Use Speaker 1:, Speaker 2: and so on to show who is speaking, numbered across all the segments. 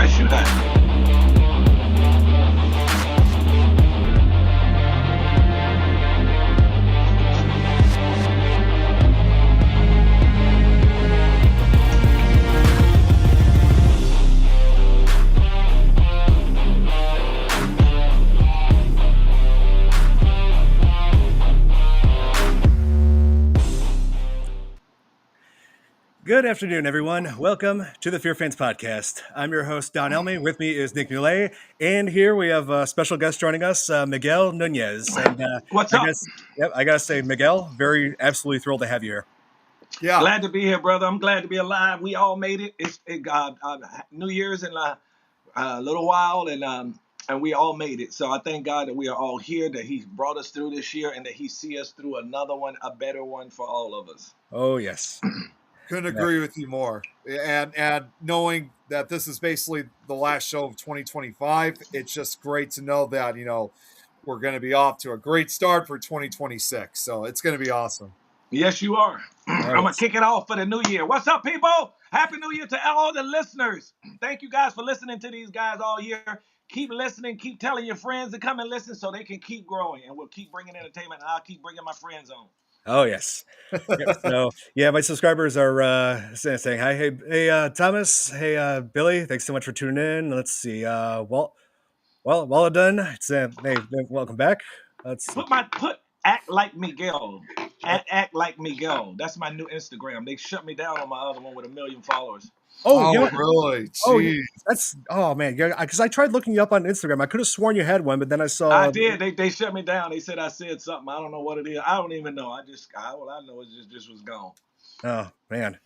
Speaker 1: Nice, you have.
Speaker 2: Good afternoon, everyone. Welcome to the FearFans podcast. I'm your host, Don Elmy. With me is Miguel A, and here we have a special guest joining us, Miguel Núñez. And
Speaker 1: What's up?
Speaker 2: I gotta say, Miguel, absolutely thrilled to have you here.
Speaker 3: Yeah,
Speaker 1: Glad to be here, brother. I'm glad to be alive. We all made it. It's New Year's in a little while, and we all made it. So I thank God that we are all here, that He brought us through this year, and that He see us through another one, a better one for all of us.
Speaker 2: Oh, yes.
Speaker 3: couldn't agree with you more. And knowing that this is basically the last show of 2025, it's just great to know that, we're going to be off to a great start for 2026. So it's going to be awesome.
Speaker 1: Yes, you are. I'm going to kick it off for the new year. What's up, people? Happy New Year to all the listeners. Thank you guys for listening to these guys all year. Keep listening. Keep telling your friends to come and listen so they can keep growing. And we'll keep bringing entertainment, and I'll keep bringing my friends on.
Speaker 2: Oh, yes. Yep. So, yeah, my subscribers are saying hi. Hey, Thomas. Hey, Billy. Thanks so much for tuning in. Let's see. Well done. It's hey, welcome back. Let's
Speaker 1: Act like Miguel. Act like Miguel. That's my new Instagram. They shut me down on my other one with 1 million followers.
Speaker 3: Oh, really? Jeez.
Speaker 2: Man. Because I tried looking you up on Instagram. I could have sworn you had one, but then I saw.
Speaker 1: I did. They shut me down. They said I said something. I don't know what it is. I don't even know. All I know is just was gone.
Speaker 2: Oh, man.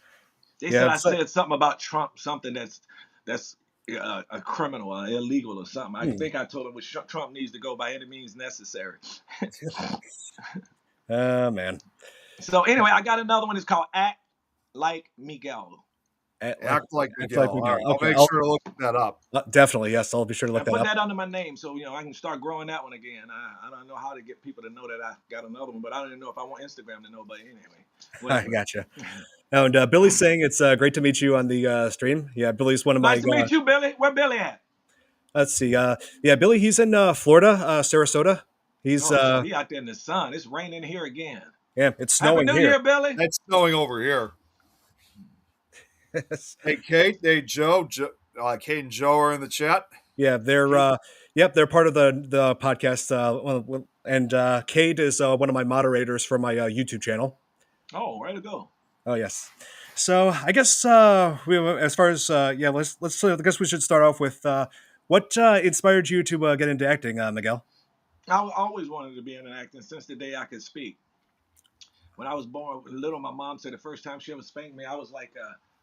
Speaker 1: They said I said something about Trump, something that's a criminal or illegal or something. I think I told him Trump needs to go by any means necessary.
Speaker 2: Man.
Speaker 1: So anyway, I got another one. It's called Act Like Miguel.
Speaker 3: Act like Miguel. I'll
Speaker 2: Okay,
Speaker 3: make sure to look that up.
Speaker 2: Definitely, yes. I'll be sure to look that up.
Speaker 1: Put that under my name so I can start growing that one again. I don't know how to get people to know that I got another one, but I don't even know if I want Instagram to know. But anyway,
Speaker 2: whatever. I gotcha. And Billy's saying it's great to meet you on the stream. Yeah, Billy's one of my.
Speaker 1: Nice to meet you, Billy. Where Billy at?
Speaker 2: Let's see. Billy, he's in Florida, Sarasota. He's
Speaker 1: he out there in the sun. It's raining here again.
Speaker 2: Yeah, it's snowing
Speaker 1: Happy New Year, Billy.
Speaker 3: It's snowing over here. Hey, Kate. Hey, Joe. Kate and Joe are in the chat.
Speaker 2: Yeah, they're they're part of the podcast. And Kate is one of my moderators for my YouTube channel.
Speaker 1: Oh, way to go.
Speaker 2: Oh, yes. So I guess as far as I guess we should start off with what inspired you to get into acting, Miguel?
Speaker 1: I always wanted to be in acting since the day I could speak. When I was born little, my mom said the first time she ever spanked me, I was like,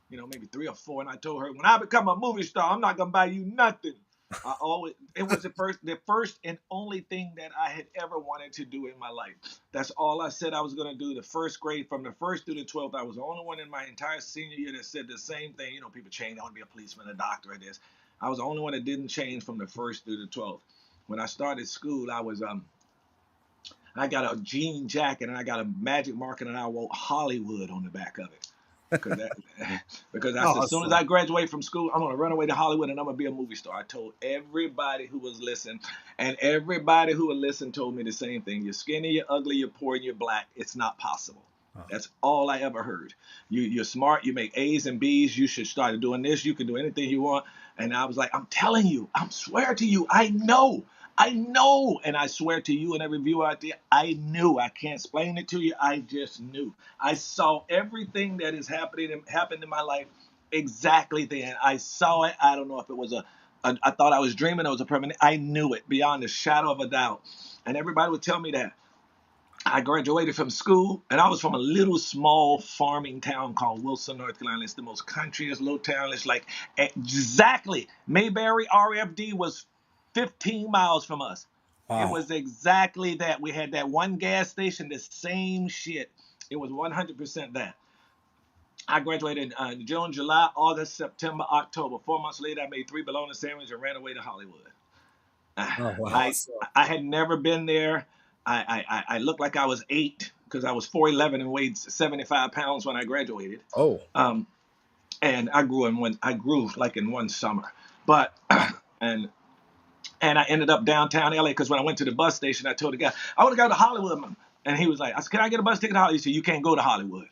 Speaker 1: maybe 3 or 4, and I told her, when I become a movie star, I'm not gonna buy you nothing. It was the first and only thing that I had ever wanted to do in my life. That's all I said I was gonna do. The first grade, from the 1st through the 12th, I was the only one in my entire senior year that said the same thing. People change. I want to be a policeman, a doctor, or this. I was the only one that didn't change from the 1st through the 12th. When I started school, I got a jean jacket and I got a magic marker and I wrote Hollywood on the back of it. Because I said, as soon as I graduate from school, I'm going to run away to Hollywood and I'm going to be a movie star. I told everybody who was listening, and everybody who would listen told me the same thing. You're skinny, you're ugly, you're poor, and you're black. It's not possible. That's all I ever heard. You're smart, you make A's and B's, you should start doing this, you can do anything you want. And I was like, I'm telling you, I swear to you, I know. And I swear to you and every viewer out there, I knew. I can't explain it to you. I just knew. I saw everything that happened in my life exactly then. I saw it. I don't know if it was I thought I was dreaming. It was a permanent. I knew it beyond a shadow of a doubt. And everybody would tell me that. I graduated from school, and I was from a little small farming town called Wilson, North Carolina. It's the most countryest little town. It's like exactly Mayberry RFD was 15 miles from us. Wow. It was exactly that. We had that one gas station, the same shit. It was 100% that. I graduated in June, July, August, September, October. 4 months later, I made 3 bologna sandwiches and ran away to Hollywood.
Speaker 2: Oh, wow.
Speaker 1: I had never been there. I looked like I was 8 because I was 4'11" and weighed 75 pounds when I graduated.
Speaker 2: Oh.
Speaker 1: And I grew like in one summer. But and I ended up downtown LA because when I went to the bus station, I told the guy, I want to go to Hollywood, man. And he was like, I said, can I get a bus ticket to Hollywood? He said, you can't go to Hollywood.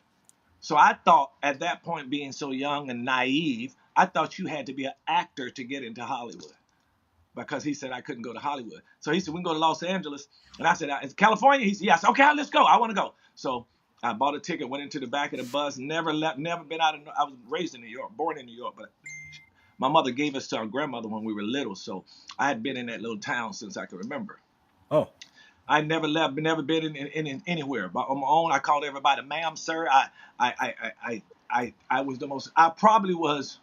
Speaker 1: So I thought at that point, being so young and naive, I thought you had to be an actor to get into Hollywood because he said I couldn't go to Hollywood. So he said, we can go to Los Angeles. And I said, it's California? He said, yes. Okay, let's go. I want to go. So I bought a ticket, went into the back of the bus, never been out of, I was raised in New York, born in New York, but my mother gave us to our grandmother when we were little. So I had been in that little town since I could remember.
Speaker 2: Oh.
Speaker 1: I never left, never been in anywhere. But on my own, I called everybody ma'am, sir. I was the most, I probably was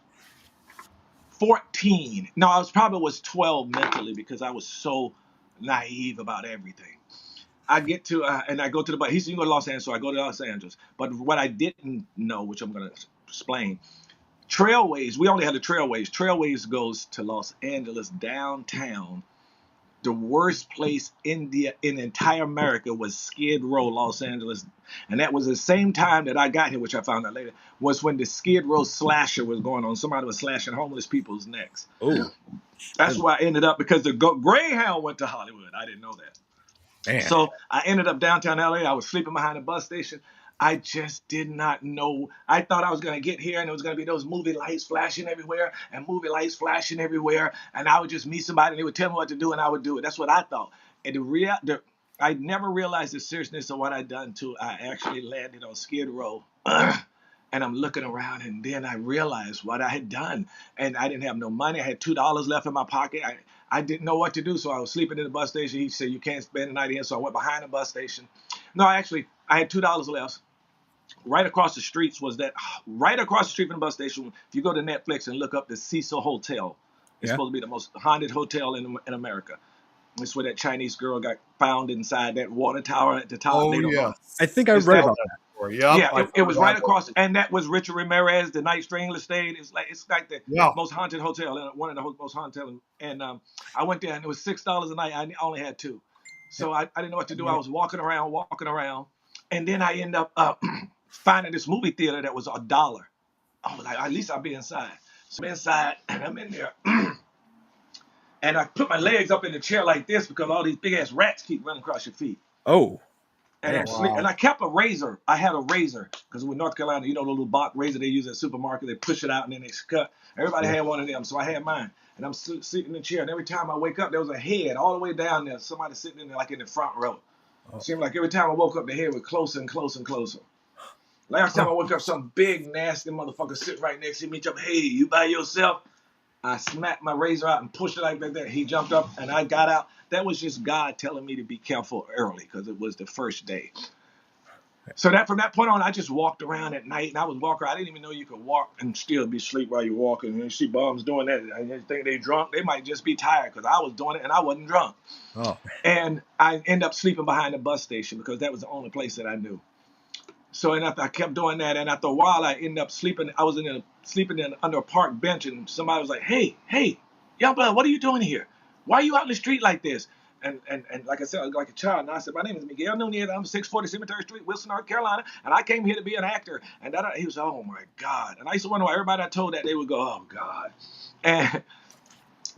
Speaker 1: 14. No, I probably was 12 mentally because I was so naive about everything. I get to, and I go to the, but he said, you go to Los Angeles, so I go to Los Angeles. But what I didn't know, which I'm going to explain, Trailways, we only had the Trailways. Trailways goes to Los Angeles downtown. The worst place in the entire America was Skid Row, Los Angeles. And that was the same time that I got here, which I found out later, was when the Skid Row slasher was going on. Somebody was slashing homeless people's necks.
Speaker 2: Oh.
Speaker 1: That's why I ended up, because the Greyhound went to Hollywood. I didn't know that.
Speaker 2: Man.
Speaker 1: So I ended up downtown LA. I was sleeping behind a bus station. I just did not know. I thought I was going to get here and it was going to be those movie lights flashing everywhere and movie lights flashing everywhere. And I would just meet somebody and they would tell me what to do and I would do it. That's what I thought. And I never realized the seriousness of what I'd done until I actually landed on Skid Row. And I'm looking around and then I realized what I had done. And I didn't have no money. I had $2 left in my pocket. I didn't know what to do. So I was sleeping in the bus station. He said, you can't spend the night here. So I went behind the bus station. No, actually, I had $2 left. Right across the street from the bus station. If you go to Netflix and look up the Cecil Hotel, it's supposed to be the most haunted hotel in America. It's where that Chinese girl got found inside that water tower at the top.
Speaker 3: Oh, yeah.
Speaker 2: I think I read about that.
Speaker 3: Yeah,
Speaker 1: it was right across, and that was Richard Ramirez, the Night Strangler stayed. It's like the most haunted hotel, one of the most haunted. And I went there, and it was $6 a night. I only had $2, so I didn't know what to do. I was walking around, and then I end up finding this movie theater that was $1. I was like, at least I'll be inside. So I'm inside, and I'm in there, and I put my legs up in the chair like this because all these big ass rats keep running across your feet.
Speaker 2: Oh.
Speaker 1: And, and I kept a razor. I had a razor because with North Carolina, you know, the little box razor they use at the supermarket, they push it out and then they cut. Everybody had one of them, so I had mine. And I'm sitting in the chair, and every time I wake up, there was a head all the way down there. Somebody sitting in there like in the front row. It seemed like every time I woke up, the head was closer and closer and closer. Last time I woke up, some big, nasty motherfucker sitting right next to me. Jumped, hey, you by yourself? I smacked my razor out and pushed it like that. He jumped up, and I got out. That was just God telling me to be careful early because it was the first day. So from that point on, I just walked around at night, and I was walking. I didn't even know you could walk and still be asleep while you're walking. And you see bums doing that. I think they drunk. They might just be tired because I was doing it, and I wasn't drunk.
Speaker 2: Oh.
Speaker 1: And I ended up sleeping behind the bus station because that was the only place that I knew. So and I kept doing that, and after a while, I ended up sleeping. I was sleeping under a park bench, and somebody was like, "Hey, young blood, what are you doing here? Why are you out in the street like this?" And like I said, I was like a child. And I said, "My name is Miguel Núñez. I'm 640 Cemetery Street, Wilson, North Carolina, and I came here to be an actor." And he was, "Oh my God!" And I used to wonder why everybody I told that they would go, "Oh God." And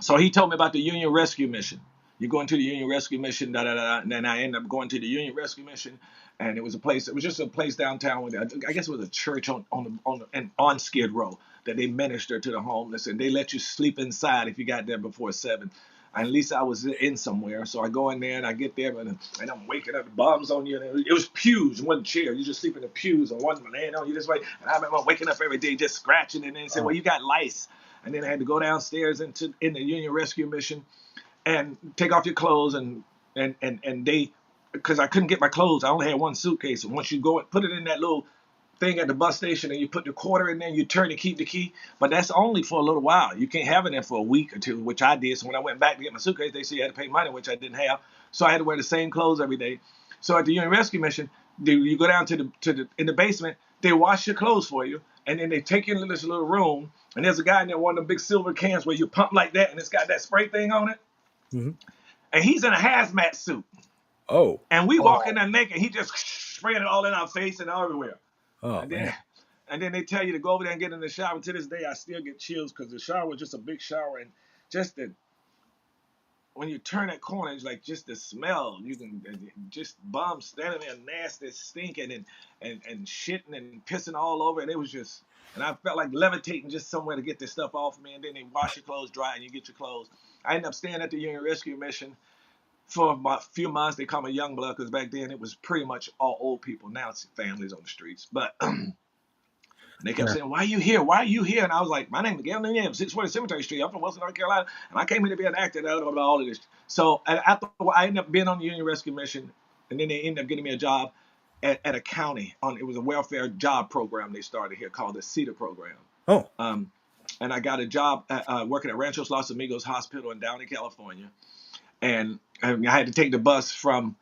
Speaker 1: so he told me about the Union Rescue Mission. You go into the Union Rescue Mission, and then I ended up going to the Union Rescue Mission. And it was just a place downtown. I guess it was a church on Skid Row that they ministered to the homeless, and they let you sleep inside if you got there before 7. And at least I was in somewhere, so I go in there and I get there, and I'm waking up, the bombs on you. And it was pews, one chair. You just sleep in the pews, and one laying on you this way. And I remember waking up every day just scratching, and then say, "Well, you got lice." And then I had to go downstairs in the Union Rescue Mission and take off your clothes, and they. Because I couldn't get my clothes. I only had one suitcase. And once you go and put it in that little thing at the bus station and you put the quarter in there, you turn and keep the key. But that's only for a little while. You can't have it there for a week or two, which I did. So when I went back to get my suitcase, they said you had to pay money, which I didn't have. So I had to wear the same clothes every day. So at the Union Rescue Mission, you go down in the basement, they wash your clothes for you, and then they take you into this little room, and there's a guy in there, one of them big silver cans where you pump like that, and it's got that spray thing on it. Mm-hmm. And he's in a hazmat suit.
Speaker 2: Oh.
Speaker 1: And we walk in there naked. He just spraying it all in our face and everywhere.
Speaker 2: Oh,
Speaker 1: and then, And then they tell you to go over there and get in the shower. And to this day, I still get chills because the shower was just a big shower, and just the when you turn that corner, it's like just the smell. You can just bums standing there, nasty, stinking, and shitting and pissing all over. And it was just, and I felt like levitating just somewhere to get this stuff off of me. And then they wash your clothes dry, and you get your clothes. I ended up staying at the Union Rescue Mission for about a few months. They call me young blood because back then it was pretty much all old people. Now it's families on the streets, but. And they kept saying, "Why are you here? Why are you here?" And I was like, "My name is Miguel A. 640 Cemetery Street. I'm from Wilson, North Carolina, and I came here to be an actor." All of this. So after I ended up being on the Union Rescue Mission, and then they ended up getting me a job at a county it was a welfare job program they started here called the CETA program.
Speaker 2: Oh.
Speaker 1: And I got a job working at Ranchos Los Amigos Hospital in Downey, California, and I had to take the bus from.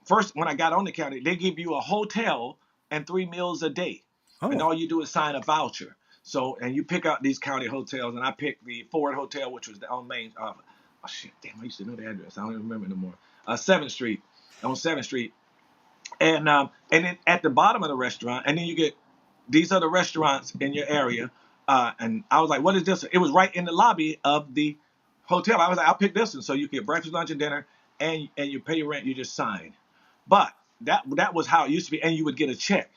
Speaker 1: First when I got on the county, they give you a hotel and 3 meals a day.
Speaker 2: Oh.
Speaker 1: And all you do is sign a voucher. So, and you pick out these county hotels, and I picked the Ford Hotel, which was on Main. I used to know the address. I don't even remember anymore. 7th Street, on 7th Street, and then at the bottom of the restaurant, and then you get these are the restaurants in your area. And I was like, "What is this?" It was right in the lobby of the hotel. I was like, "I'll pick this one." So you get breakfast, lunch, and dinner, and you pay your rent. You just sign. But that was how it used to be, and you would get a check.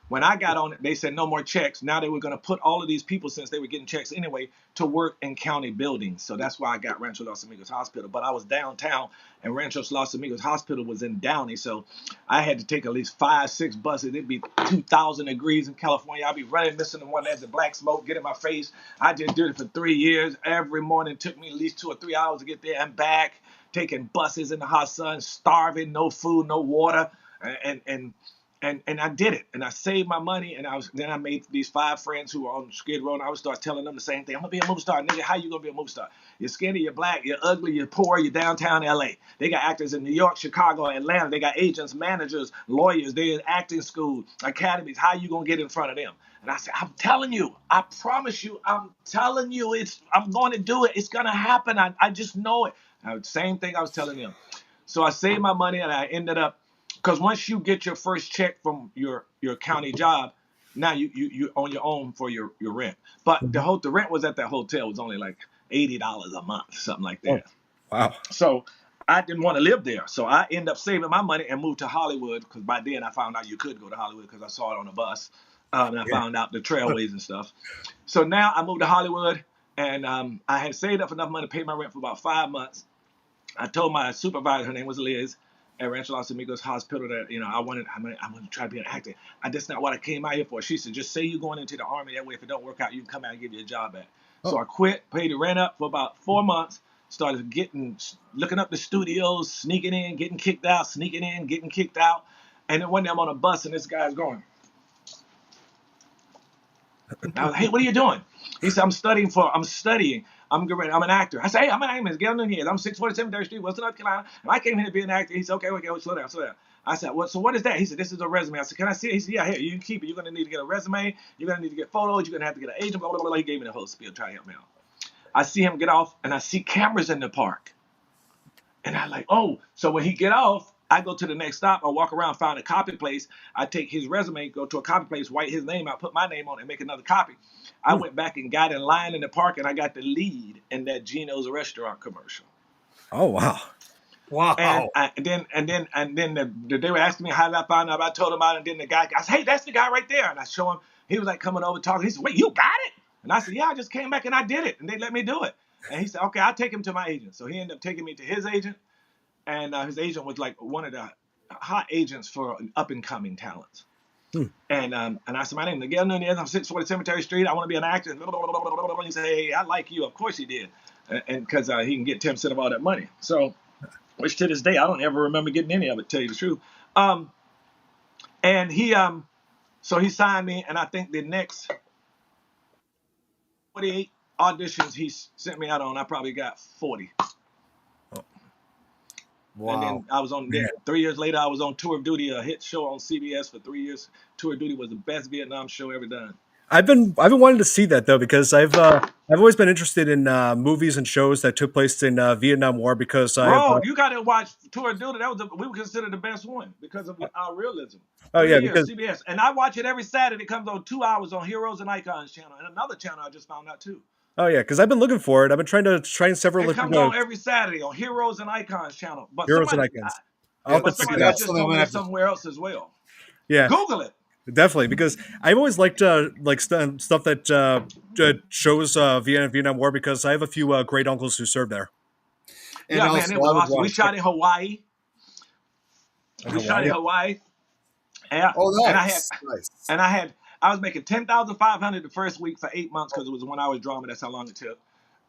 Speaker 1: When I got on it, they said no more checks. Now they were going to put all of these people, since they were getting checks anyway, to work in county buildings. So that's why I got Rancho Los Amigos Hospital. But I was downtown, and Rancho Los Amigos Hospital was in Downey. So I had to take at least 5, 6 buses. It'd be 2,000 degrees in California. I'd be running, missing the one that has the black smoke, get in my face. I just did it for 3 years. Every morning it took me at least 2 or 3 hours to get there and back, taking buses in the hot sun, starving, no food, no water. And I did it, and I saved my money, and then I made these 5 friends who were on Skid Row, and I would start telling them the same thing. "I'm gonna be a movie star, nigga. How you gonna be a movie star? You're skinny, you're black, you're ugly, you're poor, you're downtown LA. They got actors in New York, Chicago, Atlanta. They got agents, managers, lawyers. They're in acting school, academies. How you gonna get in front of them?" And I said, "I'm telling you, I promise you, I'm telling you, I'm going to do it. It's gonna happen. I just know it." Same thing I was telling them. So I saved my money, and I ended up. Because once you get your first check from your county job, now you on your own for your rent. But the rent was at that hotel was only like $80 a month, something like that.
Speaker 2: Oh, wow.
Speaker 1: So I didn't want to live there. So I ended up saving my money and moved to Hollywood, because by then I found out you could go to Hollywood because I saw it on the bus. And I found out the trailways and stuff. So now I moved to Hollywood, and I had saved up enough money to pay my rent for about 5 months. I told my supervisor, her name was Liz, at Rancho Los Amigos Hospital, that I wanted to try to be an actor. That's not what I came out here for. She said, "Just say you're going into the Army. That way, if it don't work out, you can come out and give you a job back." Oh. So I quit, paid the rent up for about 4 months, started looking up the studios, sneaking in, getting kicked out, sneaking in, getting kicked out. And then one day I'm on a bus, and this guy's going. I was like, "Hey, what are you doing?" He said, I'm studying. I'm an actor." I said, "Hey, my name is Miguel Núñez. I'm 640 Cemetery Street, Wilson, North Carolina, and I came here to be an actor." He said, "Okay, slow down. I said, "So what is that?" He said, "This is a resume." I said, "Can I see it?" He said, "Yeah, here, you can keep it. You're going to need to get a resume. You're going to need to get photos. You're going to have to get an agent, blah, blah, blah." He gave me the whole spiel, trying to help me out. I see him get off, and I see cameras in the park. And I'm like, "Oh." So when he get off, I go to the next stop. I walk around, find a copy place. I take his resume, go to a copy place, write his name out, put my name on it, and make another copy. I went back and got in line in the park, and I got the lead in that Gino's restaurant commercial.
Speaker 2: Oh, wow.
Speaker 3: Wow.
Speaker 1: And then they were asking me how did I find out. I told them about it, and then the guy, I said, "Hey, that's the guy right there." And I show him. He was like coming over talking. He said, "Wait, you got it?" And I said, "Yeah, I just came back and I did it, and they let me do it." And he said, "Okay, I'll take him to my agent." So he ended up taking me to his agent, and his agent was like one of the hot agents for up and coming talents. And I said, "My name is Miguel Núñez. I'm 640 Cemetery Street. I want to be an actor." And he said, "Hey, I like you." Of course he did, and because he can get 10% of all that money. So, which to this day I don't ever remember getting any of it, to tell you the truth. And so he signed me, and I think the next 48 auditions he sent me out on, I probably got 40. Wow. And then I was on 3 years later, I was on Tour of Duty, a hit show on CBS for 3 years. Tour of Duty was the best Vietnam show ever done.
Speaker 2: I've been wanting to see that though because I've always been interested in movies and shows that took place in Vietnam War because I've
Speaker 1: Bro, you got to watch Tour of Duty. We were considered the best one because of our realism.
Speaker 2: oh
Speaker 1: Three
Speaker 2: yeah
Speaker 1: years,
Speaker 2: because
Speaker 1: CBS. And I watch it every Saturday. It comes on 2 hours on Heroes and Icons channel. And another channel I just found out too.
Speaker 2: I've been looking for it. I've been trying several
Speaker 1: It
Speaker 2: different
Speaker 1: comes on every Saturday on Heroes and Icons channel. But
Speaker 2: Heroes and
Speaker 1: somebody,
Speaker 2: Icons. I'll
Speaker 3: Yeah,
Speaker 2: have to
Speaker 1: but
Speaker 2: check
Speaker 1: somebody
Speaker 2: it out.
Speaker 1: else just told me it's somewhere else as well.
Speaker 2: Yeah,
Speaker 1: Google it.
Speaker 2: definitely because I've always liked stuff that shows Vietnam War because I have a few great uncles who served there.
Speaker 3: And
Speaker 1: Yeah,
Speaker 3: also,
Speaker 1: man, it was awesome. We shot in Hawaii. Shot in Hawaii. Yeah.
Speaker 3: Oh, nice.
Speaker 1: I was making $10,500 the first week for 8 months because it was 1 hour drama. That's how long it took.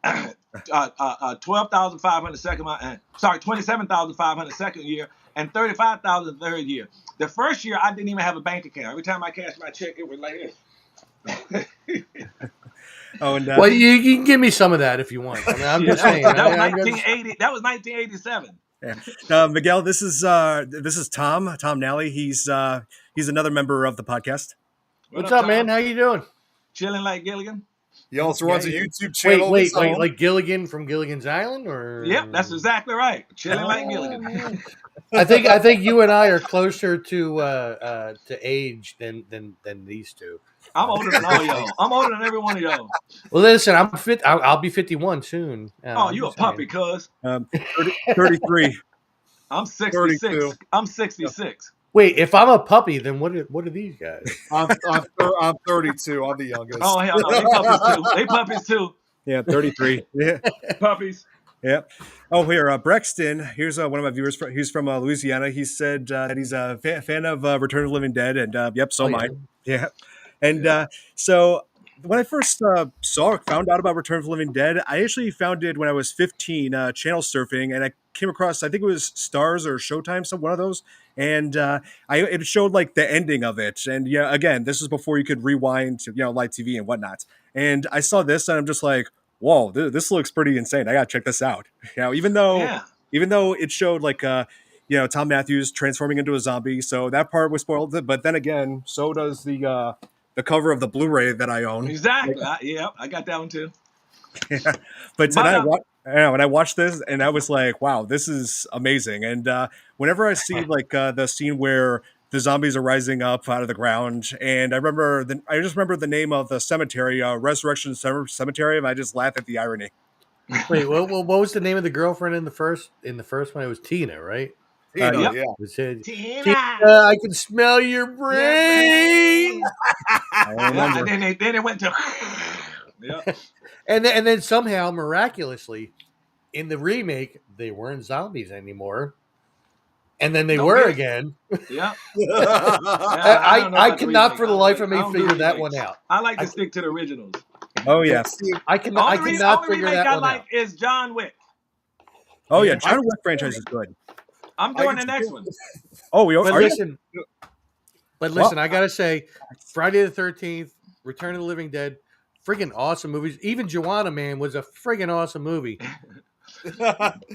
Speaker 1: 12,500 second month. Sorry, 27,500 second year, and 35,000 third year. The first year, I didn't even have a bank account. Every time I cashed my check, it was like this.
Speaker 2: Oh, and
Speaker 4: well, you can give me some of that if you want. I mean, I'm just saying.
Speaker 1: That was 1980. That was 1987.
Speaker 2: Yeah. Miguel, this is Tom Nally. He's another member of the podcast.
Speaker 4: What's up, man? How you doing?
Speaker 1: Chilling like Gilligan.
Speaker 3: He also runs a YouTube channel.
Speaker 4: Wait, like Gilligan from Gilligan's Island, or?
Speaker 1: Yep, that's exactly right. Chilling like Gilligan.
Speaker 4: Man. I think you and I are closer to age than these two.
Speaker 1: I'm older than all y'all. I'm older than every one of y'all.
Speaker 4: Well, listen, I'm fit. I'll be 51 soon.
Speaker 1: You a puppy, cuz.
Speaker 2: 33.
Speaker 1: I'm 66.
Speaker 3: 32.
Speaker 1: I'm 66.
Speaker 4: Wait, if I'm a puppy, then what are these guys?
Speaker 3: I'm 32. I'm the youngest.
Speaker 1: Oh hell no, they puppies too. They puppies too.
Speaker 2: Yeah, 33. Yeah,
Speaker 1: Puppies.
Speaker 2: yeah. Oh, here, Brexton. Here's one of my viewers. He's from Louisiana. He said that he's a fan of Return of the Living Dead, and yep, so am I. Yeah, and so when I first found out about Return of the Living Dead, I actually found it when I was 15, channel surfing, and I came across, I think it was Stars or Showtime, some one of those, and it showed like the ending of it, and yeah, again, this is before you could rewind to live TV and whatnot, and I saw this, and I'm just like, whoa, this looks pretty insane. I gotta check this out. Even though it showed like Tom Matthews transforming into a zombie, so that part was spoiled, but then again, so does the cover of the Blu-ray that I own.
Speaker 1: Exactly. I got that one too.
Speaker 2: Yeah. But when I watched this, and I was like, wow, this is amazing. And whenever I see like the scene where the zombies are rising up out of the ground, and I just remember the name of the cemetery, Resurrection Cemetery, and I just laughed at the irony.
Speaker 4: Wait, what was the name of the girlfriend in the first one? It was Tina, right?
Speaker 3: Tina,
Speaker 1: yeah.
Speaker 4: It said,
Speaker 1: Tina,
Speaker 4: I can smell your brains.
Speaker 1: And then it went to yeah.
Speaker 4: And then somehow, miraculously, in the remake, they weren't zombies anymore. And then they were again.
Speaker 1: Yeah.
Speaker 4: I cannot for the life of me figure that one out.
Speaker 1: I like to stick to the originals.
Speaker 2: Oh yeah.
Speaker 4: I cannot figure that one out.
Speaker 1: Is John Wick.
Speaker 2: Oh yeah, John Wick franchise is good.
Speaker 1: I'm doing the next one.
Speaker 2: Oh,
Speaker 4: But listen, I gotta say, Friday the 13th, Return of the Living Dead, friggin' awesome movies. Even Joanna Man was a friggin' awesome movie.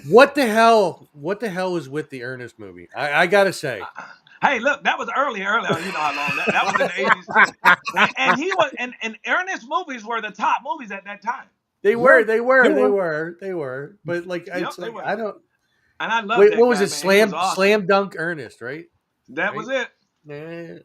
Speaker 4: What the hell was with the Ernest movie? I gotta say.
Speaker 1: Hey, look, that was early. You know how long that was in the 80s. And he was, and Ernest movies were the top movies at that time.
Speaker 4: They were. But like,
Speaker 1: I don't. And I love.
Speaker 4: Wait, what was it? Slam Dunk Ernest, right?
Speaker 1: That was it.
Speaker 4: Damn,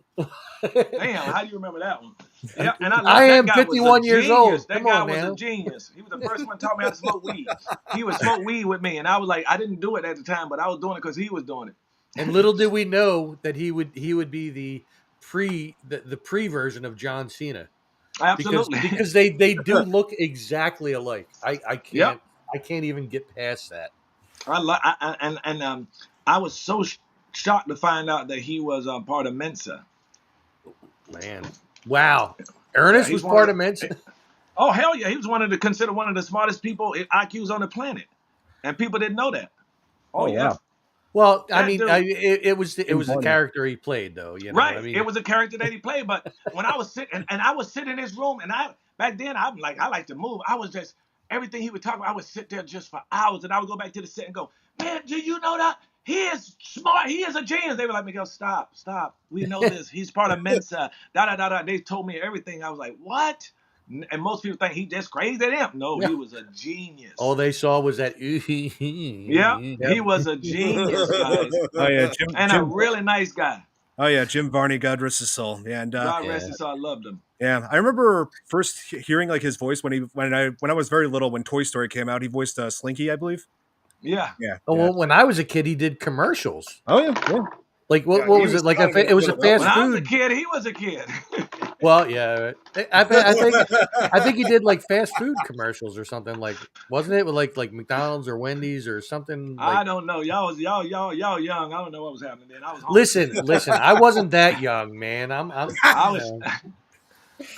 Speaker 1: how do you remember that one? Yeah, and
Speaker 4: I am 51 years old.
Speaker 1: That guy was a genius. He was the first one to taught me how to smoke weed. He would smoke weed with me, and I was like, I didn't do it at the time, but I was doing it because he was doing it.
Speaker 4: And little did we know that he would be the pre version of John Cena.
Speaker 1: Absolutely,
Speaker 4: because they do look exactly alike. I can't even get past that.
Speaker 1: I was so shocked to find out that he was part of Mensa.
Speaker 4: Man, wow! Ernest was part of Mensa.
Speaker 1: Oh hell yeah, he was considered one of the smartest people IQs on the planet, and people didn't know that. Oh yeah.
Speaker 2: Wow.
Speaker 4: Well, I mean, it was the character he played, though.
Speaker 1: Right.
Speaker 4: I mean,
Speaker 1: it was a character that he played. But when I was sitting, and I was sitting in his room, and back then I like to move. I was just everything he would talk about. I would sit there just for hours, and I would go back to the set and go, man, do you know that he is smart. He is a genius. They were like, Miguel, stop. We know this. He's part of Mensa. They told me everything. I was like, what? And most people think he just crazy at him. No, he was a genius.
Speaker 4: All they saw was that.
Speaker 1: Yeah, he was a genius, guys.
Speaker 2: Oh yeah,
Speaker 1: and a really nice guy.
Speaker 2: Oh yeah, Jim Varney, God rest his soul. Yeah, and
Speaker 1: God rest his soul. I loved him.
Speaker 2: Yeah, I remember first hearing like his voice when I was very little, when Toy Story came out. He voiced Slinky, I believe.
Speaker 1: Yeah.
Speaker 4: Oh, well, when I was a kid, he did commercials.
Speaker 2: Oh yeah.
Speaker 4: Like what was it? Like it was a fast food.
Speaker 1: When I was a kid, he was a kid.
Speaker 4: Well, yeah, I think he did like fast food commercials or something. Like, wasn't it with like McDonald's or Wendy's or something? Like,
Speaker 1: I don't know. Y'all young. I don't know what was happening then. I was
Speaker 4: listen. I wasn't that young, man.
Speaker 1: I was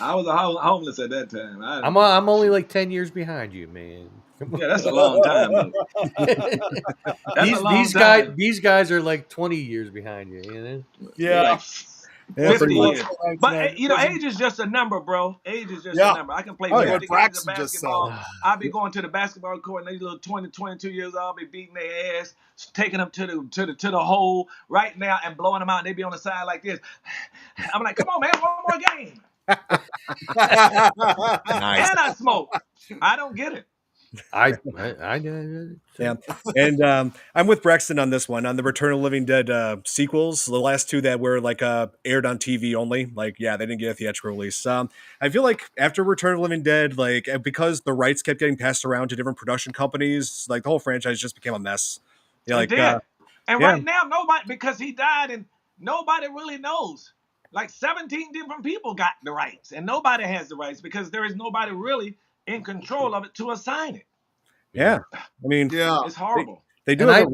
Speaker 1: homeless at that time.
Speaker 4: I'm only like 10 years behind you, man.
Speaker 1: Yeah, that's a long time.
Speaker 4: These guys are like 20 years behind you. You know?
Speaker 2: Yeah.
Speaker 1: Like 50 years. But age is just a number, bro. Age is just a number. I can play 50 games of basketball. I'll be going to the basketball court, and these little 20, 22 years old, I'll be beating their ass, taking them to the hole right now and blowing them out. And they be on the side like this. I'm like, come on, man, one more game.
Speaker 2: Nice.
Speaker 1: And I smoke. I don't get it.
Speaker 4: I
Speaker 2: yeah, and I'm with Braxton on this one, on the Return of the Living Dead sequels. The last two that were like aired on TV only, like they didn't get a theatrical release. I feel like after Return of the Living Dead, like because the rights kept getting passed around to different production companies, like the whole franchise just became a mess. Yeah, like
Speaker 1: right now nobody, because he died and nobody really knows. Like 17 different people got the rights, and nobody has the rights because there is nobody really in control of it to assign it.
Speaker 2: Yeah, I mean,
Speaker 1: it's horrible.
Speaker 2: They do have a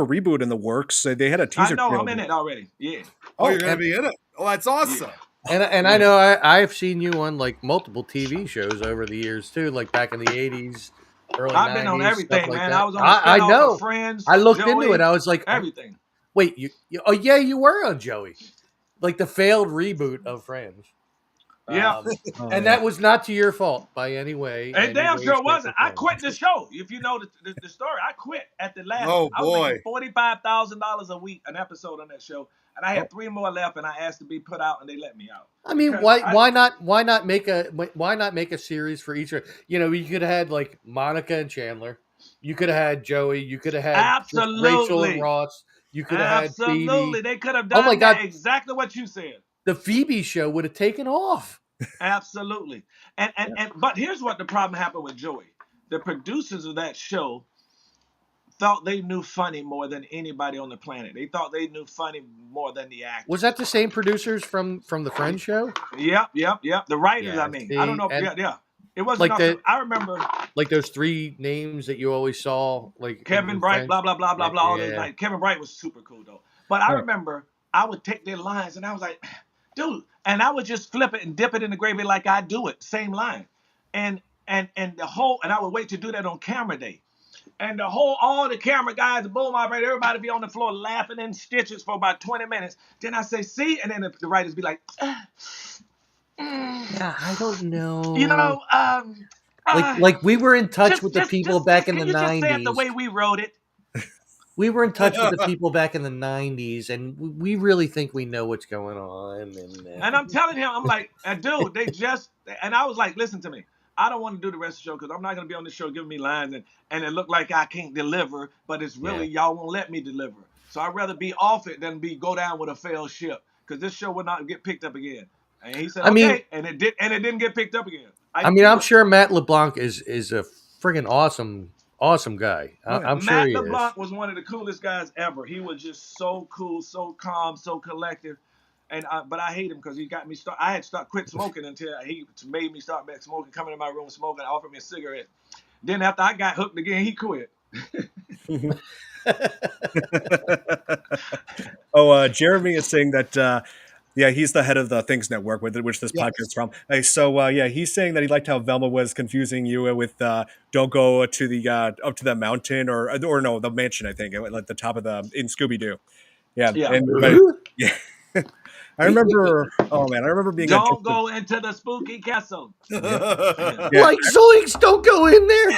Speaker 2: reboot in the works. They had a teaser.
Speaker 1: I know, I'm in it already. Yeah.
Speaker 3: Oh, you're gonna be in it. Oh, that's awesome.
Speaker 4: Yeah. And I know I've seen you on like multiple TV shows over the years too, like back in the 80s, early 90s.
Speaker 1: I've been on everything, man. I was on
Speaker 4: I know.
Speaker 1: Friends.
Speaker 4: I looked into it. I was like,
Speaker 1: everything.
Speaker 4: Wait, you were on Joey, like the failed reboot of Friends.
Speaker 1: Yeah,
Speaker 4: and that was not to your fault by any way.
Speaker 1: It damn sure wasn't. I quit the show. If you know the story, I quit at the last.
Speaker 3: Oh boy,
Speaker 1: I was making $45,000 a week, an episode on that show, and I had 3 more left, and I asked to be put out, and they let me out.
Speaker 4: I mean, why not make a series for each? You could have had like Monica and Chandler. You could have had Joey. You could have had Rachel and Ross. You could have had Phoebe.
Speaker 1: They could have done exactly what you said.
Speaker 4: The Phoebe show would have taken off.
Speaker 1: Absolutely. And but here's what the problem happened with Joey. The producers of that show thought they knew funny more than anybody on the planet. They thought they knew funny more than the actors.
Speaker 4: Was that the same producers from the Friends show?
Speaker 1: Yep. The writers, I mean. I don't know. It wasn't like I remember
Speaker 4: like those 3 names that you always saw, like
Speaker 1: Kevin Bright, blah blah blah blah blah. All those, like Kevin Bright was super cool though. But I remember I would take their lines and I was like, dude, and I would just flip it and dip it in the gravy like I do it, same line, and I would wait to do that on camera day, and all the camera guys, the boom operator, everybody be on the floor laughing in stitches for about 20 minutes. Then I say, see, and then the writers be like,
Speaker 4: yeah, I don't know,
Speaker 1: like
Speaker 4: we were in touch with the people back in the 90s.
Speaker 1: Just say it the way we wrote it.
Speaker 4: We were in touch with the people back in the 90s, and we really think we know what's going on.
Speaker 1: And I'm telling him, I'm like, dude, and I was like, listen to me. I don't want to do the rest of the show because I'm not going to be on the show giving me lines and it look like I can't deliver, but it's really y'all won't let me deliver. So I'd rather be off it than go down with a failed ship because this show would not get picked up again. And he said, and it didn't get picked up again.
Speaker 4: I'm sure Matt LeBlanc is a friggin' awesome guy. I'm sure he is.
Speaker 1: Matt LeBlanc was one of the coolest guys ever. He was just so cool, so calm, so collective. But I hate him because he got me started. I had quit smoking until he made me start back smoking, coming in my room smoking, offered me a cigarette. Then after I got hooked again, he quit.
Speaker 2: Jeremy is saying that he's the head of the Things Network, which this podcast is from. He's saying that he liked how Velma was confusing you with "Don't go to the up to the mountain" or no, the mansion. I think at the top of in Scooby Doo. I remember. Oh man, I remember being.
Speaker 1: Don't go into the spooky castle.
Speaker 4: Like Zoinks, don't go in there.